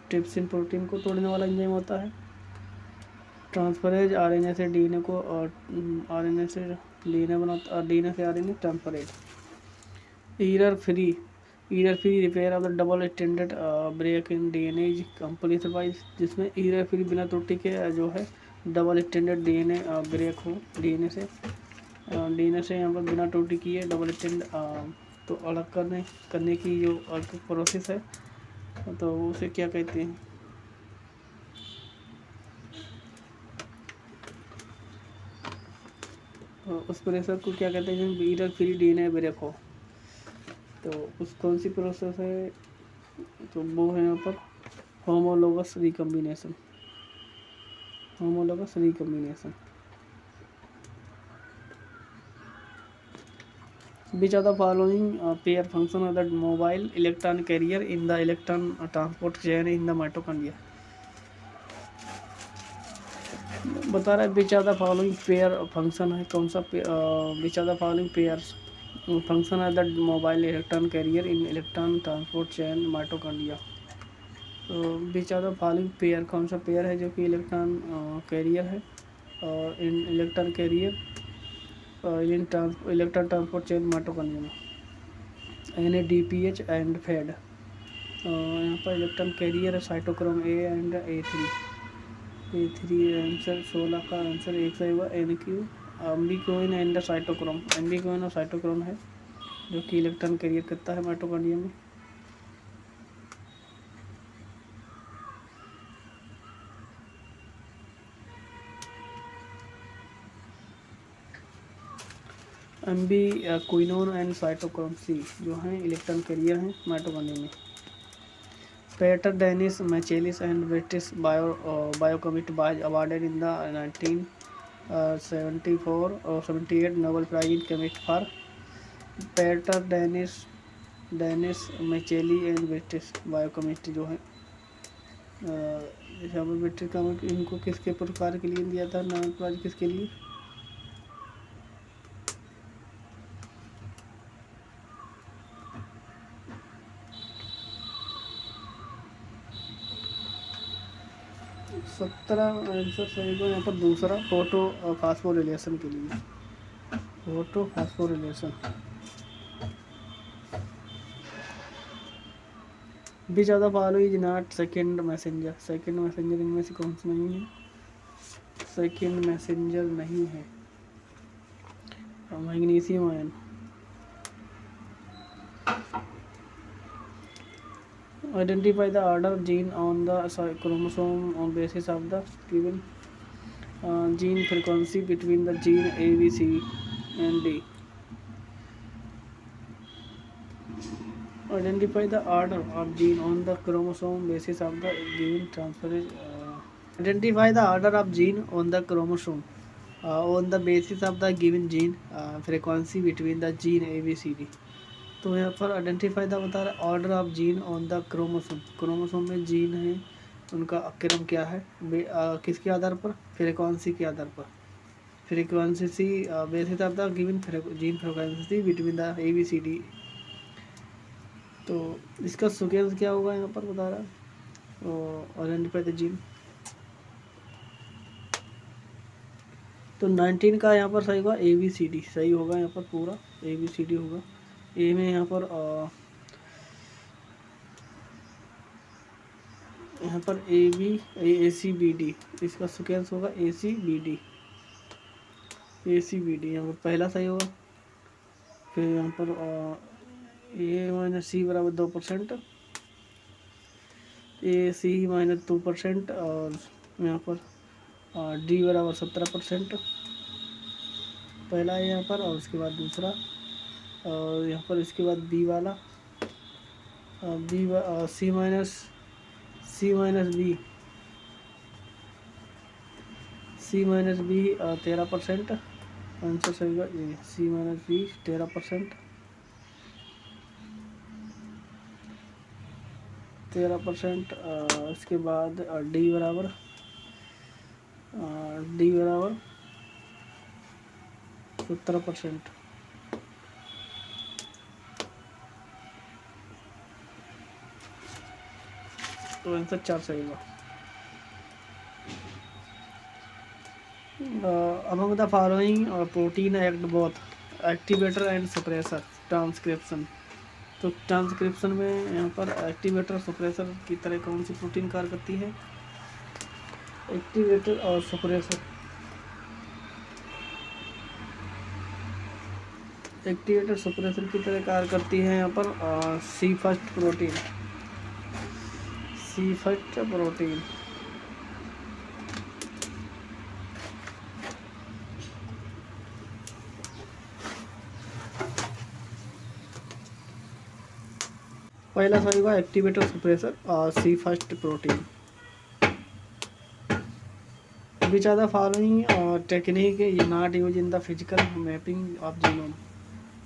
ट्रिप्सिन प्रोटीन को तोड़ने वाला एंजाइम होता है। ट्रांसफरेज RNA से DNA को और RNA से DNA बनाता, DNA से RNA transferase. Error free repair of the double standard break in DNA is completed by, जिसमें एरर फ्री बिना त्रुटि के जो है डबल स्टैंडर्ड DNA ब्रेक हो DNA से यहाँ पर बिना त्रुटि किए डबल स्टैंड तो अलग करने की जो प्रोसेस है तो उसे क्या कहते हैं। उस प्रोसेस को क्या कहते हैं एरर फ्री DNA ब्रेक हो। तो उस कौन सी प्रोसेस है तो वो है यहाँ पर homologous recombination. Which of the following pair function of the mobile electron carrier in the electron transport chain in the mitochondria। बता रहा है which of the following pair function है, कौन सा which of the following pairs function of the mobile electron carrier in electron transport chain mitochondria। तो which of the following pair कौन सा pair है जो कि इलेक्ट्रॉन कैरियर है और इन electron carrier electron transport chain mitochondria में NADPH एंड फैड। यहाँ पर इलेक्ट्रॉन कैरियर है cytochrome A and A3 answer 16 का आंसर 1 सही हुआ। NQ एम्बिक्विन एंड साइटोक्रोम, एम्बिक्विन और साइटोक्रोम है जो कि इलेक्ट्रॉन कैरियर करता है माइटोकॉन्ड्रिया में। एम्बी क्विनोन एंड साइटोक्रोम सी जो हैं इलेक्ट्रॉन कैरियर हैं माइटोकॉन्ड्रिया में। Peter Dennis Mitchell and British biochemist was awarded in the 1974 और 78 Nobel prize in chemist for Peter Dennis Mitchell and British biochemist जो है ब्रिटिश का इनको किसके पुरस्कार के लिए दिया था नोबेल प्राइज किसके लिए? सत्रह आंसर सही को यहाँ पर दूसरा फोटो फास्फोरिलेशन के लिए। फोटो फास्फोरिलेशन भी ज़्यादा follow is not second messenger. Second messenger इनमें से कौन सा नहीं है? सेकेंड मैसेंजर नहीं है magnesium ion. Identify the order gene on the chromosome on basis of the given gene frequency between the gene A, B, C and D. Identify the order of gene on the chromosome basis of the given transferase. Identify the order of gene on the chromosome on the basis of the given gene frequency between the gene A, B, C, D. तो यहाँ पर identify the बता रहा है order of gene on the chromosome. Chromosome में gene है उनका क्रम क्या है किसके आधार पर? फ्रीक्वेंसी के आधार पर। Frequency basis of the given gene frequency between the A B C D. तो इसका सीक्वेंस क्या होगा यहाँ पर बता रहा है आइडेंटिफाई द जीन। तो 19 का यहाँ पर सही होगा ए बी सी डी सही होगा यहाँ पर पूरा ए बी सी डी होगा। ए में यहाँ पर ए सी बी डी इसका सीक्वेंस होगा ए सी बी डी यहाँ पर पहला सही होगा। फिर यहाँ पर ए माइनस सी बराबर 2%, ए सी माइनस 2% और यहाँ पर डी बराबर 17% पहला है यहाँ पर। और उसके बाद दूसरा और यहाँ पर इसके बाद बी वाला B C minus B 13%। Answer सही होगा ये सी माइनस बी 13%। इसके बाद डी बराबर 17%। तो आंसर 4 सही होगा। Among the following protein act both activator and suppressor transcription. तो ट्रांसक्रिप्शन में यहाँ पर एक्टिवेटर सप्रेसर की तरह कौन सी प्रोटीन कार्य करती है? एक्टिवेटर और सप्रेसर। एक्टिवेटर सप्रेसर की तरह कार्य करती है यहाँ पर सी फर्स्ट प्रोटीन। पहला सही होगा एक्टिवेटर सप्रेसर और C first protein. Which are the following technique not use in the physical mapping of genome.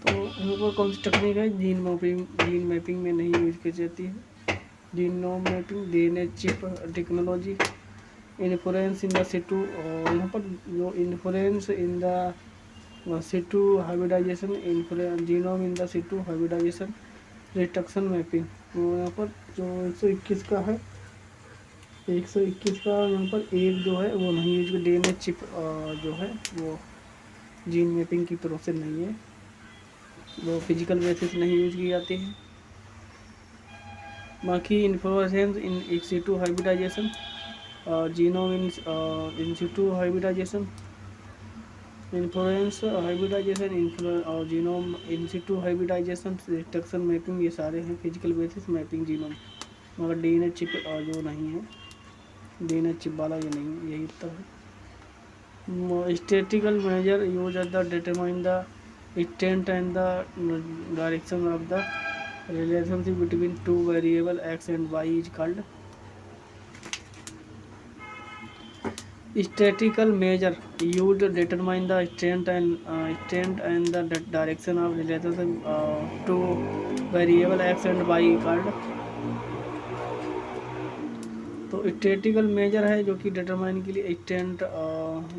तो यहाँ पर कौन सी टेक्निक है जीन मैपिंग में नहीं यूज की जाती है? Genome mapping, DNA chip technology, influence in the situ. और यहाँ पर जो influence in the situ hybridization, genome in the situ hybridization, reduction mapping. तो यहाँ पर जो 121 का है 121 का यहाँ पर एक जो है वो नहीं यूज की। डीएनए चिप जो है वो जीन मैपिंग की प्रोसेस नहीं है, वो फिजिकल बेसिस नहीं यूज की जाती है। बाकी influence in situ hybridization, genome in situ hybridization, influence hybridization और genome in situ hybridization, reduction mapping, ये सारे हैं फिजिकल बेसिस मैपिंग जीनोम। मगर डीएनए चिप जो नहीं है, डीएनए चिप वाला ये नहीं, यही उत्तर है। Statistical measure use at the determine the intent and the direction of the relationship between two variable x and y is called statistical measure used to determine the extent and the direction of relationship to variable x and y called। तो statistical major है जो कि determine के लिए extent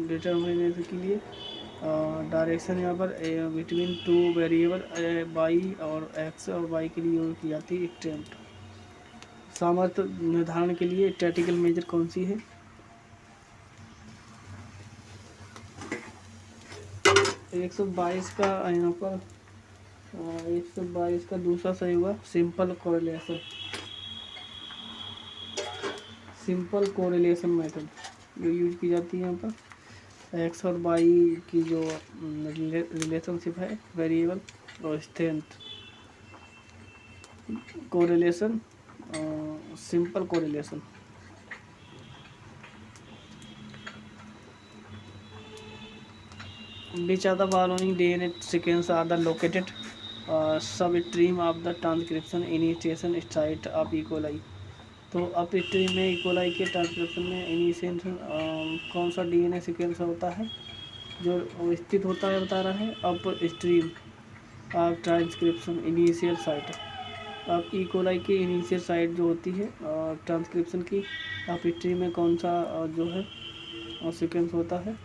determination के लिए direction यहाँ पर बिटवीन टू वेरिएबल वाई और एक्स और वाई के लिए यूज की जाती है एक्सटेंट। सामर्थ्य निर्धारण के लिए स्टैटिकल मेजर कौन सी है? 122 का यहाँ पर 122 का दूसरा सही हुआ simple correlation. Simple correlation method जो यूज की जाती है यहाँ पर एक्स और वाई की जो रिलेशनशिप है वेरिएबल और strength correlation simple correlation. Which are the following DNA sequence are the located substream of the transcription initiation site of E. coli? तो अपस्ट्रीम में E. coli के ट्रांसक्रिप्शन में इनिशिएशन कौन सा डीएनए सीक्वेंस होता है जो स्थित होता है बता रहा है upstream of transcription initial site. अब E. coli की इनिशियल साइट जो होती है ट्रांसक्रिप्शन की अपस्ट्रीम में कौन सा जो है सीक्वेंस होता है?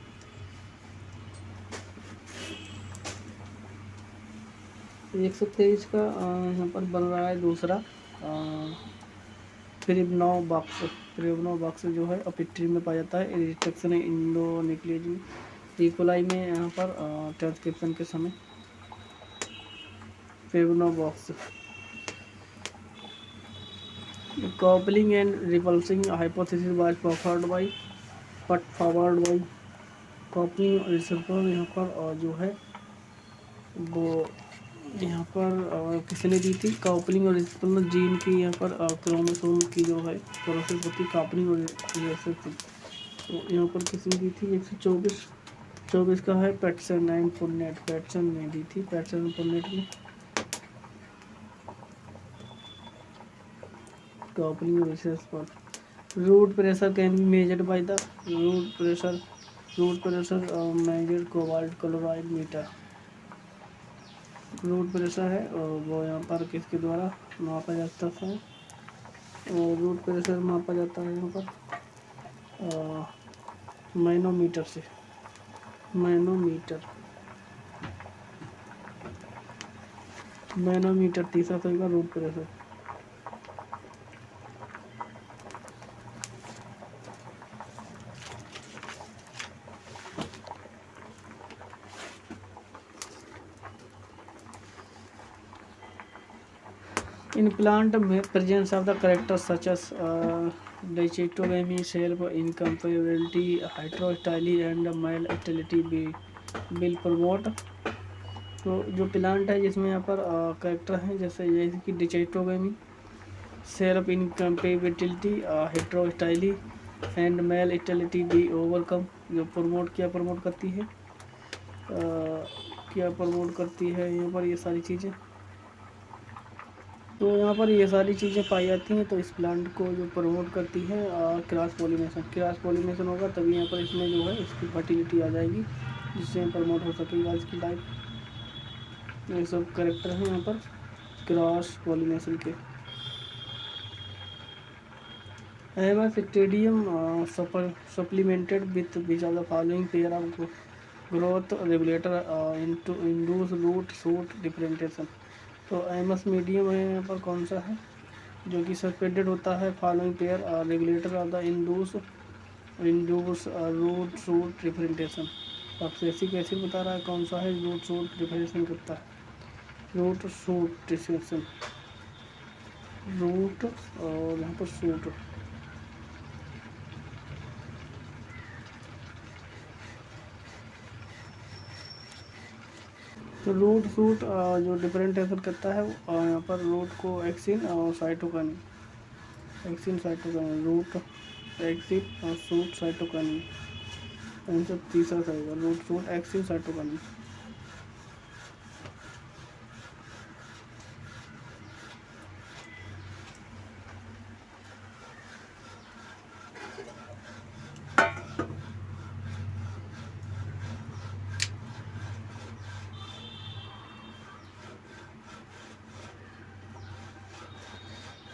123 का यहाँ पर बन रहा है दूसरा फ्रिबनोव बॉक्स। फ्रिबनोव बॉक्स जो है अपस्ट्रीम में पाया जाता है रिस्ट्रिक्शन इंडोन्यूक्लियेज में। ई कोलाई में यहाँ पर ट्रांसक्रिप्शन के समय Pribnow box. Coupling and repulsing hypothesis was put forward by coupling researcher यहाँ पर जो है वो यहाँ पर किसने दी थी? कॉपलिंग और रिसर्चर जीन की यहाँ पर क्रोमोसोम की जो है प्रोसेस होती है कॉपलिंग और रिसर्चर। तो यहाँ पर किसने दी थी? 124 का है पैटसन 9.net पैटसन ने दी थी पैटसन .net में कॉपलिंग और रिसर्च पर। Root pressure can be measured by the root pressure measured cobalt chloride meter. Root pressure है और वो यहाँ पर किसके द्वारा मापा जाता है? रूट प्रेशर मापा जाता है यहाँ पर मैनोमीटर से। मैनोमीटर तीसरा तरीका root pressure. In plant presence of the characters such as dichotogamy, self-incompatibility, heterostyle and male sterility will promote। तो जो प्लांट है जिसमें यहाँ पर करेक्टर हैं जैसे कि dichogamy, self incompatibility, heterostyly and male sterility be overcome. जो प्रमोट करती है यहाँ पर ये सारी चीज़ें। तो यहाँ पर ये सारी चीज़ें पाई जाती हैं। तो इस प्लांट को जो प्रमोट करती है क्रॉस पॉलिनेशन होगा तभी यहाँ पर इसमें जो है इसकी फर्टिलिटी आ जाएगी जिससे प्रमोट हो सकेगा इसकी लाइफ। ये सब कैरेक्टर हैं यहाँ पर क्रॉस पॉलिनेशन के। Stadium supplemented with which are the following pair of growth regulator induce root shoot differentiation. तो एमस मीडियम है यहाँ पर कौन सा है जो कि सस्पेंडेड होता है following pair regulator of the induce root shoot differentiation. सब्सटेंसिक एसिड बता रहा है कौन सा है रूट शूट डिफरेंटेशन करता है। रूट शूट डिफरेंटेशन रूट और यहाँ पर शूट। तो रूट शूट जो डिफरेंटेशन करता है यहाँ पर रूट को एक्सिन और साइटोकाइन रूट एक्सिन और शूट साइटोकाइन। आंसर तीसरा रहेगा root shoot auxin cytokine.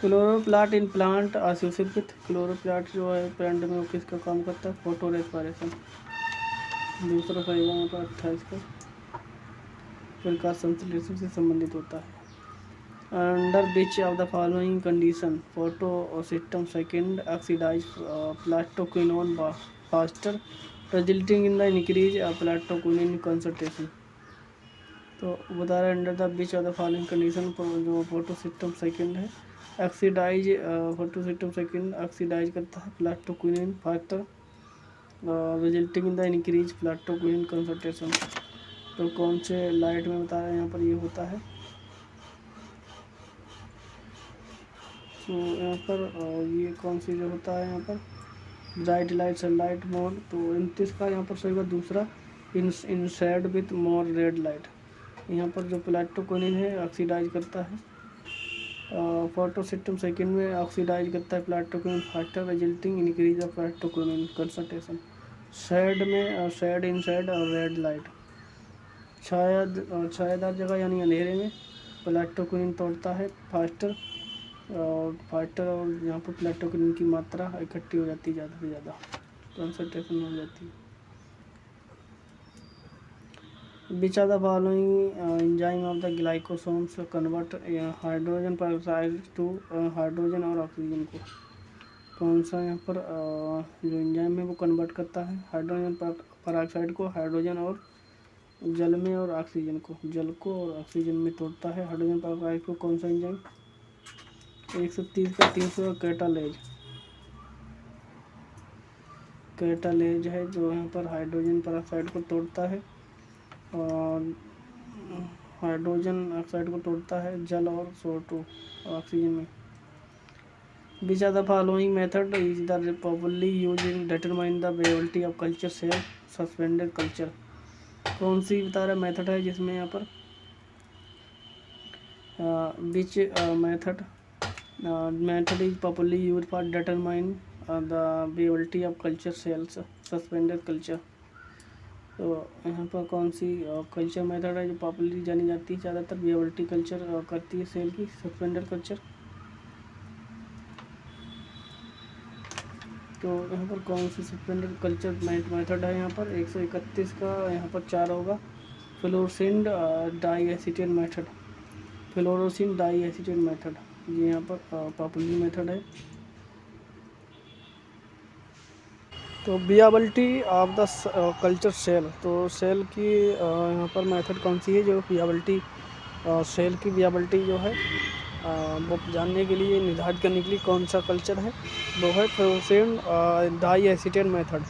Chloroplast in plant associated with, chloroplast जो है प्लांट में वो किसका काम करता है? Photorespiration. दूसरा सही यहाँ पर 28 का प्रकाश संश्लेषण से संबंधित होता है। Under which of the following condition photo system second oxidize plastoquinone faster resulting in the increase plastoquinone concentration. तो बता रहे under the which of the following condition जो फोटो सिस्टम सेकेंड है oxidize, photo system second oxidize करता है plastoquinone faster resulting in the increase plastoquinone concentration. तो कौन से लाइट में बता रहे हैं यहाँ पर ये होता है? तो यहाँ पर ये कौन सी जो होता है यहाँ पर ब्राइट लाइट सनलाइट मोर। तो 29 का यहाँ पर सही होगा दूसरा in shade with more red light. यहाँ पर जो प्लास्टोक्विनोन है ऑक्सीडाइज करता है, फोटो सिस्टम सेकेंड में ऑक्सीडाइज करता है plastoquinone faster resulting increase of plastoquinone concentration. Shade में शेड इन शेड और रेड लाइट छायादार जगह यानी अंधेरे में प्लास्टोक्विनोन तोड़ता है फास्टर और यहाँ पर प्लास्टोक्विनोन की मात्रा इकट्ठी हो जाती है, ज़्यादा से ज़्यादा कंसंट्रेशन हो जाती है। Which are the following enzyme of the glycosomes convert hydrogen peroxide to hydrogen और ऑक्सीजन को। कौन सा यहाँ पर जो एंजाइम है वो कन्वर्ट करता है हाइड्रोजन पेरोक्साइड को हाइड्रोजन और जल में और ऑक्सीजन को, जल को और ऑक्सीजन में तोड़ता है हाइड्रोजन पेरोक्साइड को। कौन सा एंजाइम? 130 का 300 कैटालेज है जो यहाँ पर हाइड्रोजन पेरोक्साइड को तोड़ता है और हाइड्रोजन ऑक्साइड को तोड़ता है जल और CO2 ऑक्सीजन में। Which are the following method is the popularly used in determine the viability of culture cell suspended culture. कौन सी बता रहा मेथड है जिसमें यहाँ पर which method is popularly use for determine the viability of culture cells suspended culture. तो यहाँ पर कौन सी कल्चर मेथड है जो पॉपुलरली जानी जाती है ज़्यादातर वेबिलिटी कल्चर करती है सेल की सस्पेंडेड कल्चर। तो यहाँ पर कौन सी सस्पेंडेड कल्चर मेथड है यहाँ पर 131 का यहाँ पर 4 होगा fluorescent dye acetate method. Fluorescent dye acetate method ये यहाँ पर पॉपुलर मेथड है। तो viability of the culture cell, तो सेल की यहाँ पर मेथड कौन सी है जो वियाबिलिटी सेल की वियाबिलिटी जो है वो जानने के लिए निर्धारित करने के लिए कौन सा कल्चर है वो है फ्लोरोसेंट डाई एसीटेट मेथड,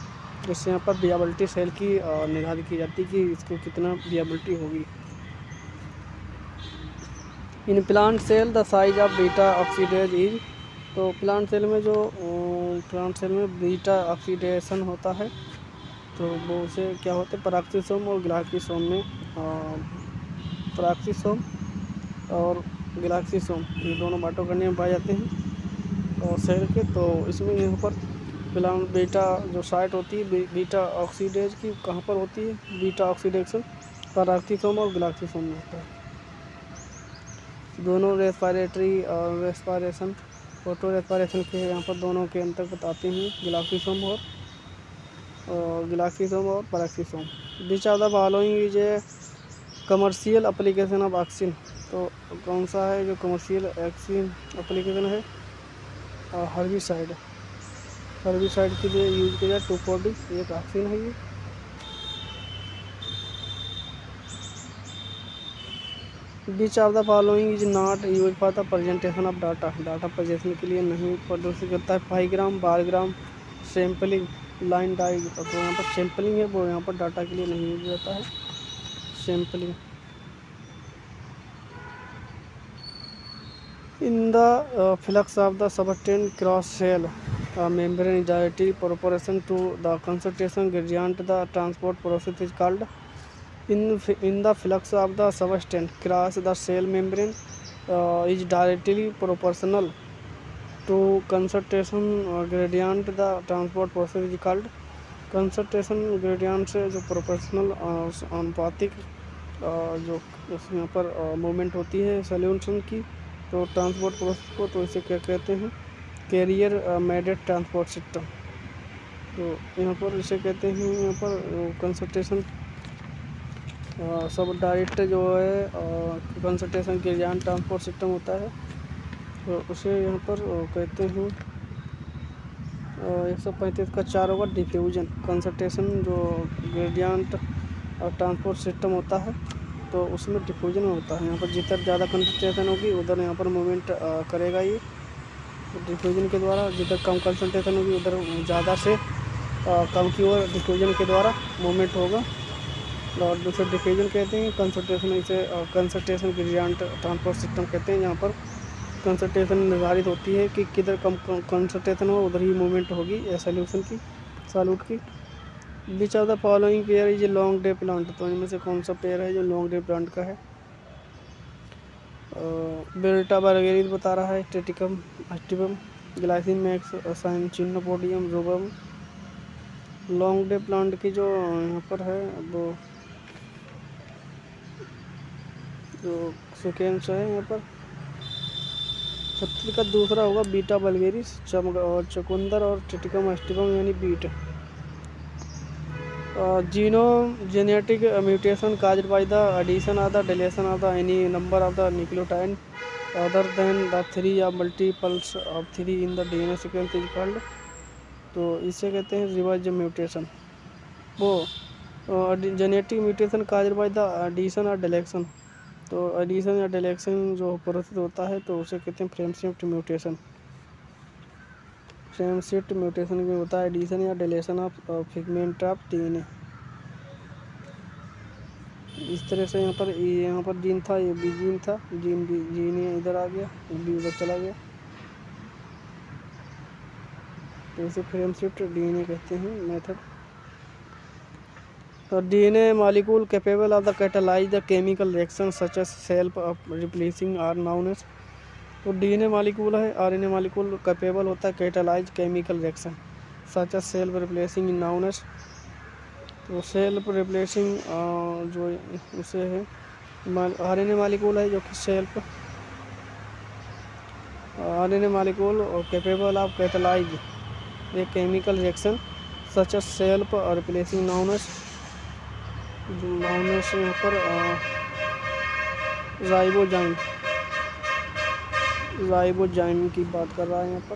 जिससे यहाँ पर वियाबिलिटी सेल की निर्धारित की जाती है कि इसको कितना वियाबिलिटी होगी। In plant cell the size of beta oxidase is, तो प्लांट सेल में जो प्लांट सेल में बीटा ऑक्सीडेशन होता है तो वो उसे क्या होते हैं पराक्सीसोम और ग्लाक्सीसोम में पराक्सीसोम और ग्लाक्सीसोम ये दोनों माइटोकॉन्ड्रिया में पाए जाते हैं और सेल के। तो इसमें यहाँ पर प्लांट बीटा जो साइट होती है बीटा ऑक्सीडेज की कहाँ पर होती है? बीटा ऑक्सीडेशन पराक्सीसोम और ग्लाक्सीसोम में होता है। दोनों रेस्पिरेटरी और रेस्पिरेशन फोटो रेस्पिरेशन के यहाँ पर दोनों के अंतर्गत आते हैं ग्लाक्सीसोम और peroxisome. Which are the following is a commercial application of oxygen, तो कौन सा है जो कमर्शियल ऑक्सीजन एप्लीकेशन है? हर्बिसाइड के लिए यूज किया जाए 2,4-D एक ऑक्सीजन है ये। विच of the following is not use for the presentation of data presentation के लिए नहीं प्रदर्शित करता है 5 ग्राम बार ग्राम सैम्पलिंग लाइन डाई। तो यहाँ पर सैम्पलिंग है वो यहाँ पर डाटा के लिए नहीं यूज होता है sampling. In the flux of the substance cross cell membrane is directly proportional to the concentration gradient. The transport process is called in the flux of the substance across the cell membrane is directly proportional to concentration gradient. The transport process is called concentration gradient से जो proportional आनुपातिक जो यहाँ पर movement होती है solution की तो ट्रांसपोर्ट प्रोसेस को, तो इसे क्या कहते हैं, कैरियर मेडेड ट्रांसपोर्ट सिस्टम। तो यहाँ पर इसे कहते हैं, यहाँ पर कंसल्टेशन सब डायरेक्ट जो है कंसल्टेशन के ज्ञान ट्रांसपोर्ट सिस्टम होता है, तो उसे यहाँ पर कहते हैं 135 का 4 होगा डिफ्यूजन कंसल्टेशन जो ग्रेडियंट और ट्रांसपोर्ट सिस्टम होता है, तो उसमें डिफ्यूजन होता है। यहाँ पर जिधर ज़्यादा कंसंट्रेशन होगी उधर यहाँ पर मूवमेंट करेगा ये, तो डिफ्यूजन के द्वारा। जिधर कम कंसंट्रेशन होगी उधर ज़्यादा से कम की ओर डिफ्यूजन के द्वारा मूवमेंट होगा। और दूसरे डिफ्यूजन कहते हैं कंसंट्रेशन, इसे कंसंट्रेशन ग्रेडियंट ट्रांसपोर्ट सिस्टम कहते हैं। यहाँ पर कंसंट्रेशन निर्धारित होती है कि किधर कम कंसंट्रेशन हो उधर ही मूवमेंट होगी सॉल्यूशन की, सॉल्यूट की। विच of the following pair is long day plant, तो इनमें से कौन सा पेयर है जो लॉन्ग डे प्लांट का है। बेल्टा बारगेरिस बता रहा है, टेटिकम, एस्टिबम, ग्लाइसिन मैक्स, साइनचिनोपोडियम, रूबम। लॉन्ग डे प्लांट की जो यहाँ पर है वो जो सिक्वेंस है यहाँ पर 36 का दूसरा होगा बीटा बल्गेरिस, और चकुंदर और टिटिकम एस्टिबम यानी beet. Genome genetic mutation caused by the addition of the deletion of the any number of the nucleotide other than the 3 या multiples of 3 in the DNA sequence is called, तो इसे कहते हैं reverse mutation. वो genetic mutation caused by the addition और deletion, तो addition या deletion जो प्रोसेस होता है तो उसे कहते हैं frame shift mutation. Frame shift mutation में होता है एडिशन या deletion of figment of DNA. इस तरह से यहाँ पर जीन था, ये बी जीन था, जीन इधर आ गया, बी उधर चला गया, तो इसे फ्रेम शिफ्ट डीएनए कहते हैं method. DNA molecule capable of the catalyze the chemical reaction such as self replacing are known as, तो DNA molecule है, RNA molecule capable होता है catalyze chemical reaction such as self replacing known as, तो self replacing जो उसे है RNA molecule है जो कि self RNA molecule capable of catalyze a chemical reaction such as self replacing known as, noun से यहाँ पर राइबोजाइम की बात कर रहा है यहाँ पर,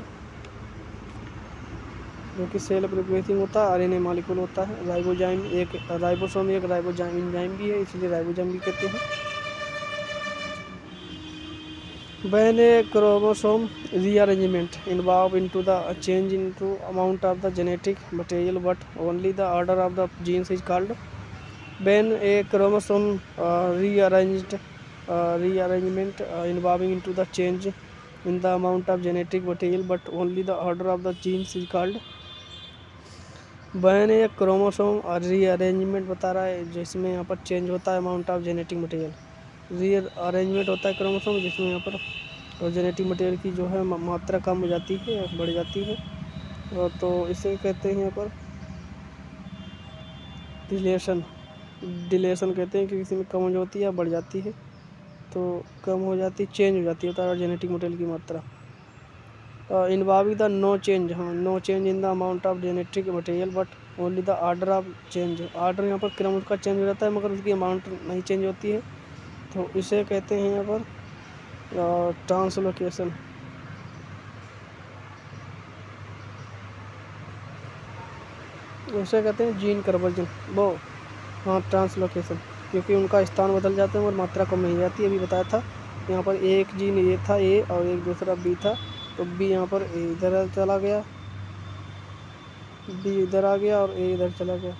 जो कि सेल्फ रिप्लेसिंग होता है, आरएनए मॉलिक्यूल होता है। राइबोजाइम एक राइबोसोम एक राइबोजाइम एंजाइम भी है, इसलिए राइबोजाइम भी कहते हैं। When a chromosome rearrangement involve into the change into amount of the genetic material but only the order of the genes is called, when a chromosome rearrangement involving into the change in the amount of genetic material but only the order of the genes is called, when a chromosome rearrangement बता रहा है जिसमें यहाँ पर change होता है amount of genetic material, rearrangement होता है क्रोमोसोम जिसमें यहाँ पर जेनेटिक मटेरियल की जो है मात्रा कम हो जाती है, बढ़ जाती है, तो इसे कहते हैं यहाँ पर डिलेशन कहते हैं कि किसी में कम हो जाती है या बढ़ जाती है, तो कम हो जाती चेंज हो जाती है जेनेटिक मटेरियल की मात्रा। इन्वॉल्विंग द नो चेंज, हाँ no change in the amount of genetic material but only the order of change, order यहाँ पर क्रम उसका चेंज हो जाता है मगर उसकी अमाउंट नहीं चेंज होती है, तो इसे कहते हैं यहाँ पर ट्रांसलोकेशन। उसे कहते हैं जीन कन्वर्जन, वो हाँ ट्रांसलोकेशन, क्योंकि उनका स्थान बदल जाते हैं और मात्रा कम नहीं जाती। अभी बताया था यहाँ पर एक जीन ये था ए और एक दूसरा बी था, तो बी यहाँ पर ए इधर चला गया, बी इधर आ गया और ए इधर चला गया,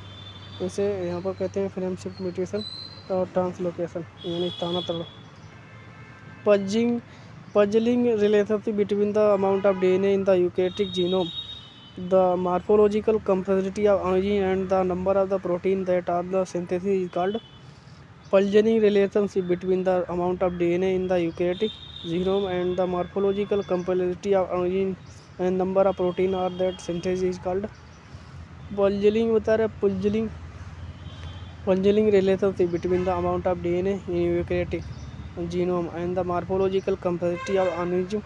इसे यहाँ पर कहते हैं फ्रेम शिफ्ट म्यूटेशन और ट्रांसलोकेशन यानी स्थानांतरण। Puzzling relationship between the amount of DNA in the eukaryotic genome, the morphological complexity of origin and the number of the protein that are the synthesis is called Polygenetic relationship between the amount of DNA in the eukaryotic genome and the morphological complexity of origin and number of protein are that synthesis is called Polygenetic बता रहा है Polygenetic relationship between the amount of DNA in eukaryotic genome and the morphological complexity of organism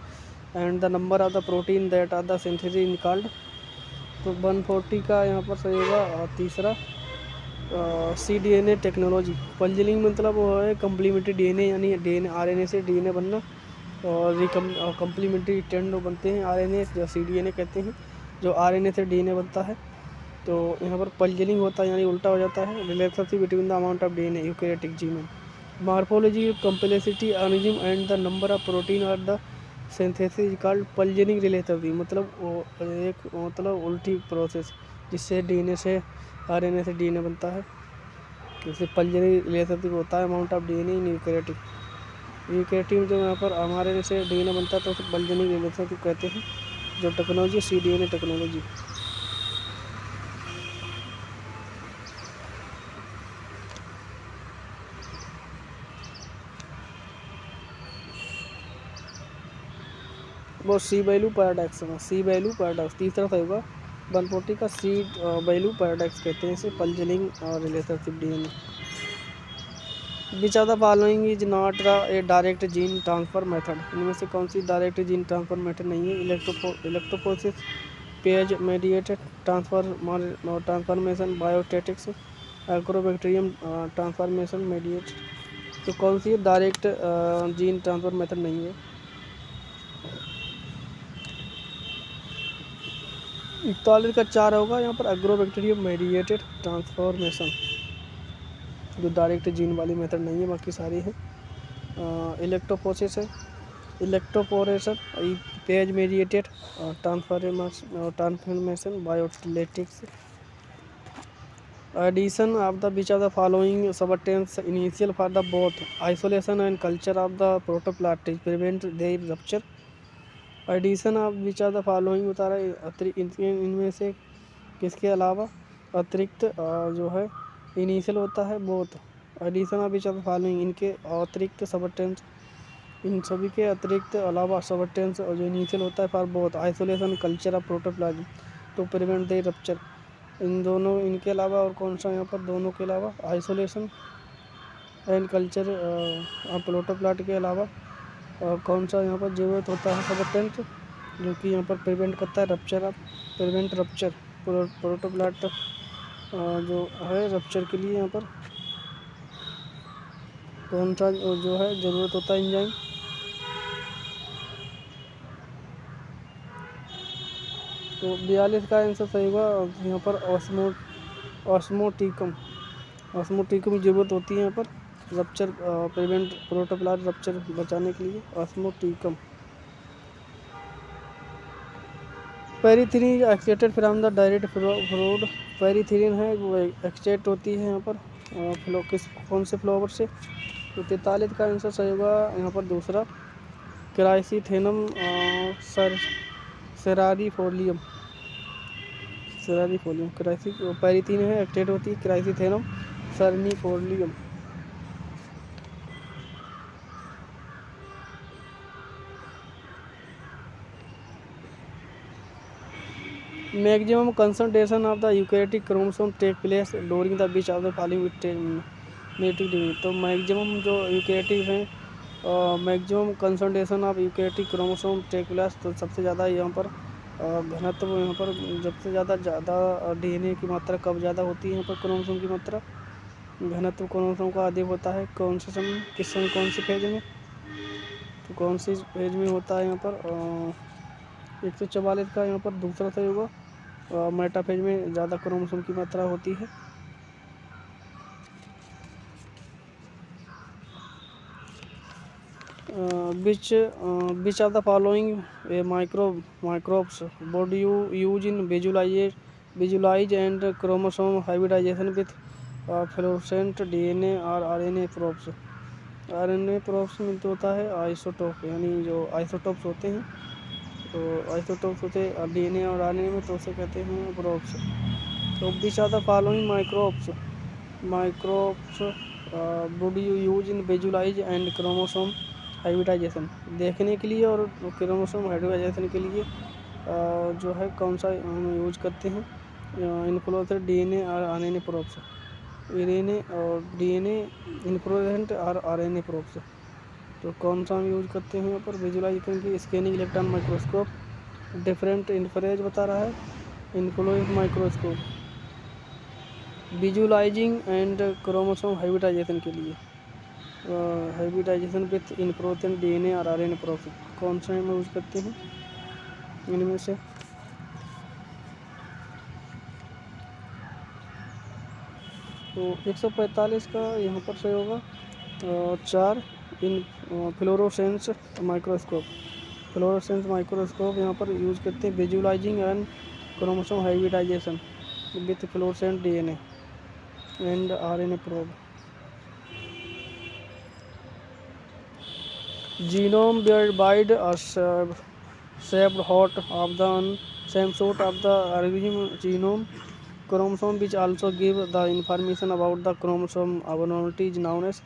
and the number of the protein that are the synthesis called। तो 140 का यहाँ पर सही होगा तीसरा cDNA टेक्नोलॉजी। पलजिलिंग मतलब वो है कम्प्लीमेंट्री डीएनए, यानी डीएनए आरएनए से डीएनए बनना, और कम्प्लीमेंट्री टेंड बनते हैं आरएनए, जो cDNA कहते हैं, जो आरएनए से डीएनए बनता है। तो यहाँ पर पलजिलिंग होता है यानी उल्टा हो जाता है। Relationship between the amount of DNA eukaryotic genome, morphology complexity organism and the number of protein और द सिंथेसिस कॉल्ड पलजिलिंग रिलेशनशिप। मतलब वो एक मतलब उल्टी प्रोसेस जिससे डीएनए से आरएनए से डीएनए बनता है, जैसे पलजिलिंग रिलेशनशिप होता है amount of DNA in eukaryotic. Eukaryotic में जो यहाँ पर हमारे से डीएनए बनता है तो उसे पलजिलिंग रिलेशनशिप कहते हैं। जो टेक्नोलॉजी cDNA टेक्नोलॉजी। वो सी वैल्यू पैराडॉक्स है, सी वैल्यू पैराडॉक्स तीसरा सही होगा। 140 का सी वैल्यू पैराडॉक्स कहते हैं इसे, पलजिलिंग और relationship DNA. Which are the following is not a direct gene transfer method. इनमें से कौन सी डायरेक्ट जीन ट्रांसफर मेथड नहीं है? इलेक्ट्रोपोसिस, phage mediated transformation, biostatics, agrobacterium transformation mediate. तो कौन सी डायरेक्ट जीन ट्रांसफर मेथड नहीं है? 41 का 4 होगा यहाँ पर, एग्रोबैक्टीरियम मेडिएटेड ट्रांसफॉर्मेशन, जो डायरेक्ट जीन वाली मेथड नहीं है, बाकी सारी है। इलेक्ट्रोपोसिस है, electroporation, phage mediated transformation, biostatics. Addition of the which of the following substance initial for the both isolation and culture of the protoplast prevent their rupture. Addition of which of the following बता रहा है, इनमें से किसके अलावा अतिरिक्त जो है इनिशियल होता है both. Addition of which of the following, इनके अतिरिक्त सबस्टेंस, इन सभी के अतिरिक्त अलावा सबस्टेंस जो इनिशियल होता है for both isolation culture of protoplasm to prevent the rupture. इन दोनों, इनके अलावा और कौन सा यहाँ पर, दोनों के अलावा आइसोलेशन एंड कल्चर प्रोटोप्लास्ट के अलावा कौन सा यहाँ पर ज़रूरत होता है सबस्टेंस जो कि यहाँ पर प्रिवेंट करता है rupture of, prevent rupture protoplast जो है रप्चर के लिए यहाँ पर कौन सा जो है ज़रूरत होता है एंजाइम? तो 42 का आंसर सही होगा यहाँ पर ऑस्मोटिकम, ऑस्मोटिकम की ज़रूरत होती है यहाँ पर रप्चर प्रिवेंट प्रोटोप्लास्ट रप्चर बचाने के लिए, osmoticum. Pyrethrin extracted from the direct fruit, pyrethrin है वो एक्सट्रैक्ट होती है यहाँ पर फ्लो कौन से फ्लावर से? तो 43 का आंसर सही होगा यहाँ पर दूसरा, क्राइसिथेनम सेरारिफोलियम, सेरारिफोलियम पेरीथ्रिन है एक्सट्रैक्ट होती है क्राइसिथेनम सेरारिफोलियम। Maximum concentration of the eukaryotic chromosome take place during the which of the following meiotic degree. तो मैक्सिमम जो यूकैरियोटिक हैं maximum concentration of eukaryotic chromosome take place, तो सबसे ज़्यादा यहाँ पर घनत्व यहाँ पर सबसे ज़्यादा डीएनए की मात्रा कब ज़्यादा होती है? यहाँ पर क्रोमोसोम की मात्रा घनत्व क्रोमोसोम का अधिक होता है कौन से समय, किस समय, कौन से फेज में? तो कौन सी फेज में होता है यहाँ पर 144 का यहाँ पर दूसरा सही होगा, मेटाफेज में ज़्यादा क्रोमोसोम की मात्रा होती है। which of the following microbes would you use in visualize and chromosome hybridization with fluorescent DNA और RNA probes? RNA probes में तो होता है आइसोटोप, यानी जो आइसोटोप्स होते हैं, तो आइसोटोप्स होते हैं DNA और RNA में, तो उसे कहते हैं प्रोब्स। तो which of the following microbes would you use in visualize and chromosome hybridization, देखने के लिए और क्रोमोसोम हाइब्रिडाइजेशन के लिए जो है कौन सा हम यूज करते हैं? इन्फ्लोरेसेंट डीएनए और आरएनए प्रोब्स, डीएनए और डीएनए इन्फ्लोरेसेंट और आरएनए प्रोब्स। तो कौन सा हम यूज करते हैं यहाँ पर विजुलाइजेशन की? Scanning electron microscope, different infrared बता रहा है, in fluorescence microscope, visualizing and chromosome hybridization के लिए, हाइब्रिडाइजेशन विथ इनप्रोथेन DNA और RNA प्रोसेस। कौन सा हम यूज करते हैं इनमें से? तो 145 का यहाँ पर सही होगा 4 in fluorescence microscope. Fluorescence microscope यहाँ पर यूज करते हैं visualizing and chromosome hybridization with fluorescent DNA and RNA probe. Genome wide shaped hot of the same sort of the organism genome chromosome, which also give the information about the chromosome abnormality is known as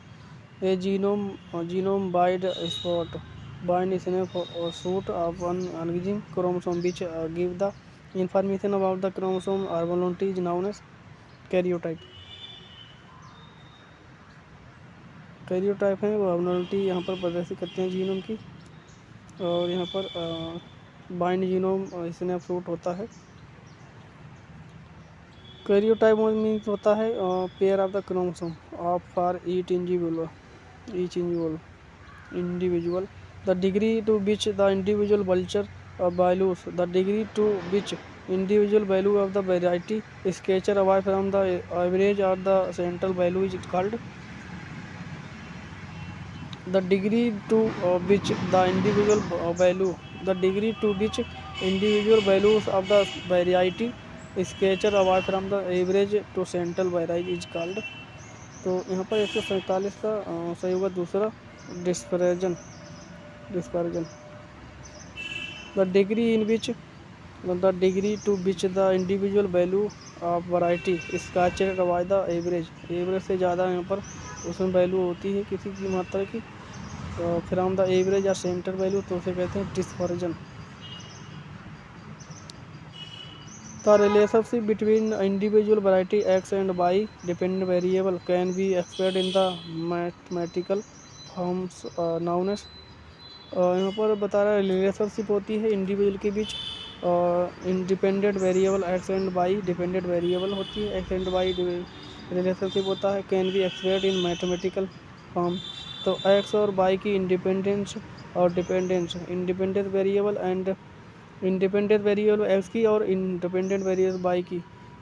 a genome wide spot bind snapshot of an organism chromosome, which give the information about the chromosome abnormality is known as karyotype। Karyotype है वो abnormality यहाँ पर प्रदर्शित करते हैं genome की। और यहाँ पर बाइंड जीनोम स्नैपशॉट होता है। कैरियोटाइप मीन्स होता है pair of the chromosome of for each individual the degree to which the individual vulture values the degree to which individual value of the variety sketcher away from the average or the central value is called the degree to which the individual values of the variety sketcher away from the average to central variety is called। तो यहाँ पर 147 का सही होगा दूसरा dispersion. The degree to which the individual value of variety scatter by the average से ज़्यादा यहाँ पर उसमें वैल्यू होती है किसी की मात्रा की फ्रॉम द एवरेज या सेंटर वैल्यू, तो उसे कहते हैं dispersion. The relationship between individual variety X and Y dependent variable can be expressed in the mathematical forms known as. यहाँ पर बता रहा है रिलेशनशिप होती है इंडिविजुअल के बीच independent variable X and Y, dependent variable होती है एक्स एंड वाई रिलेशनशिप होता है, can be expressed in mathematical form. तो एक्स और वाई की इंडिपेंडेंस और डिपेंडेंस, इंडिपेंडेंट वेरिएबल एक्स की और इंडिपेंडेंट वेरिएबल वाई की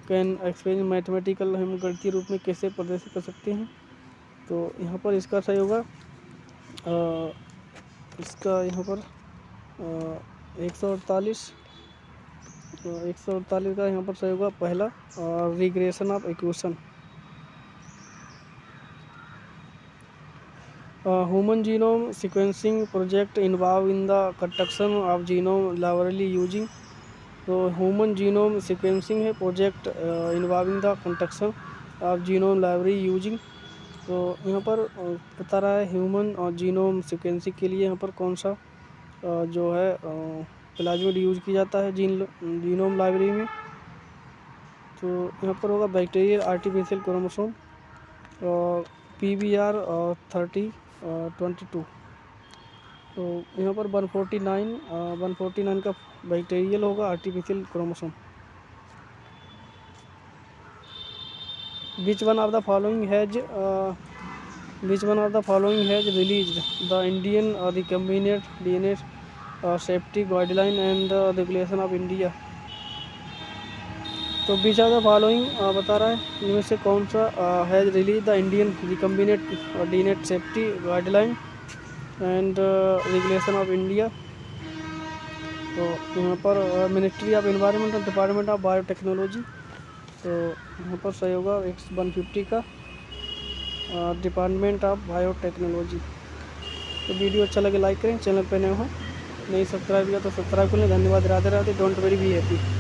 कैन एक्सप्रेस मैथमेटिकल हम गणितीय रूप में कैसे प्रदर्शित कर सकते हैं। तो यहाँ पर इसका सही होगा इसका यहाँ पर 148 का यहाँ पर सही होगा पहला regression of equation. Human genome sequencing project involve in the construction of genome library using. तो ह्यूमन जीनोम सीक्वेंसिंग है project involving the construction of genome library using. तो यहाँ पर बता रहा है ह्यूमन और जीनोम सीक्वेंसिंग के लिए यहाँ पर कौन सा जो है प्लाज्मिड यूज किया जाता है जीनोम लाइब्रेरी में। तो यहाँ पर होगा बैक्टीरियल आर्टिफिशियल क्रोमोसोम PBR 3022। तो यहाँ पर 149 का बैक्टीरियल होगा artificial chromosome. Which one of the following has released the Indian recombinant DNA safety guideline and the regulation of India। तो which of the following बता रहा है इनमें से कौन सा has released the Indian recombinant DNA safety guideline and regulation of India। तो यहाँ पर मिनिस्ट्री ऑफ एनवायरनमेंट और डिपार्टमेंट ऑफ बायोटेक्नोलॉजी। तो यहाँ पर सही होगा 150 का डिपार्टमेंट ऑफ बायोटेक्नोलॉजी। तो वीडियो अच्छा लगे लाइक करें, चैनल पर नए हो नहीं सब्सक्राइब किया तो सब्सक्राइब करें। धन्यवाद, Radhe Radhe, don't very be happy.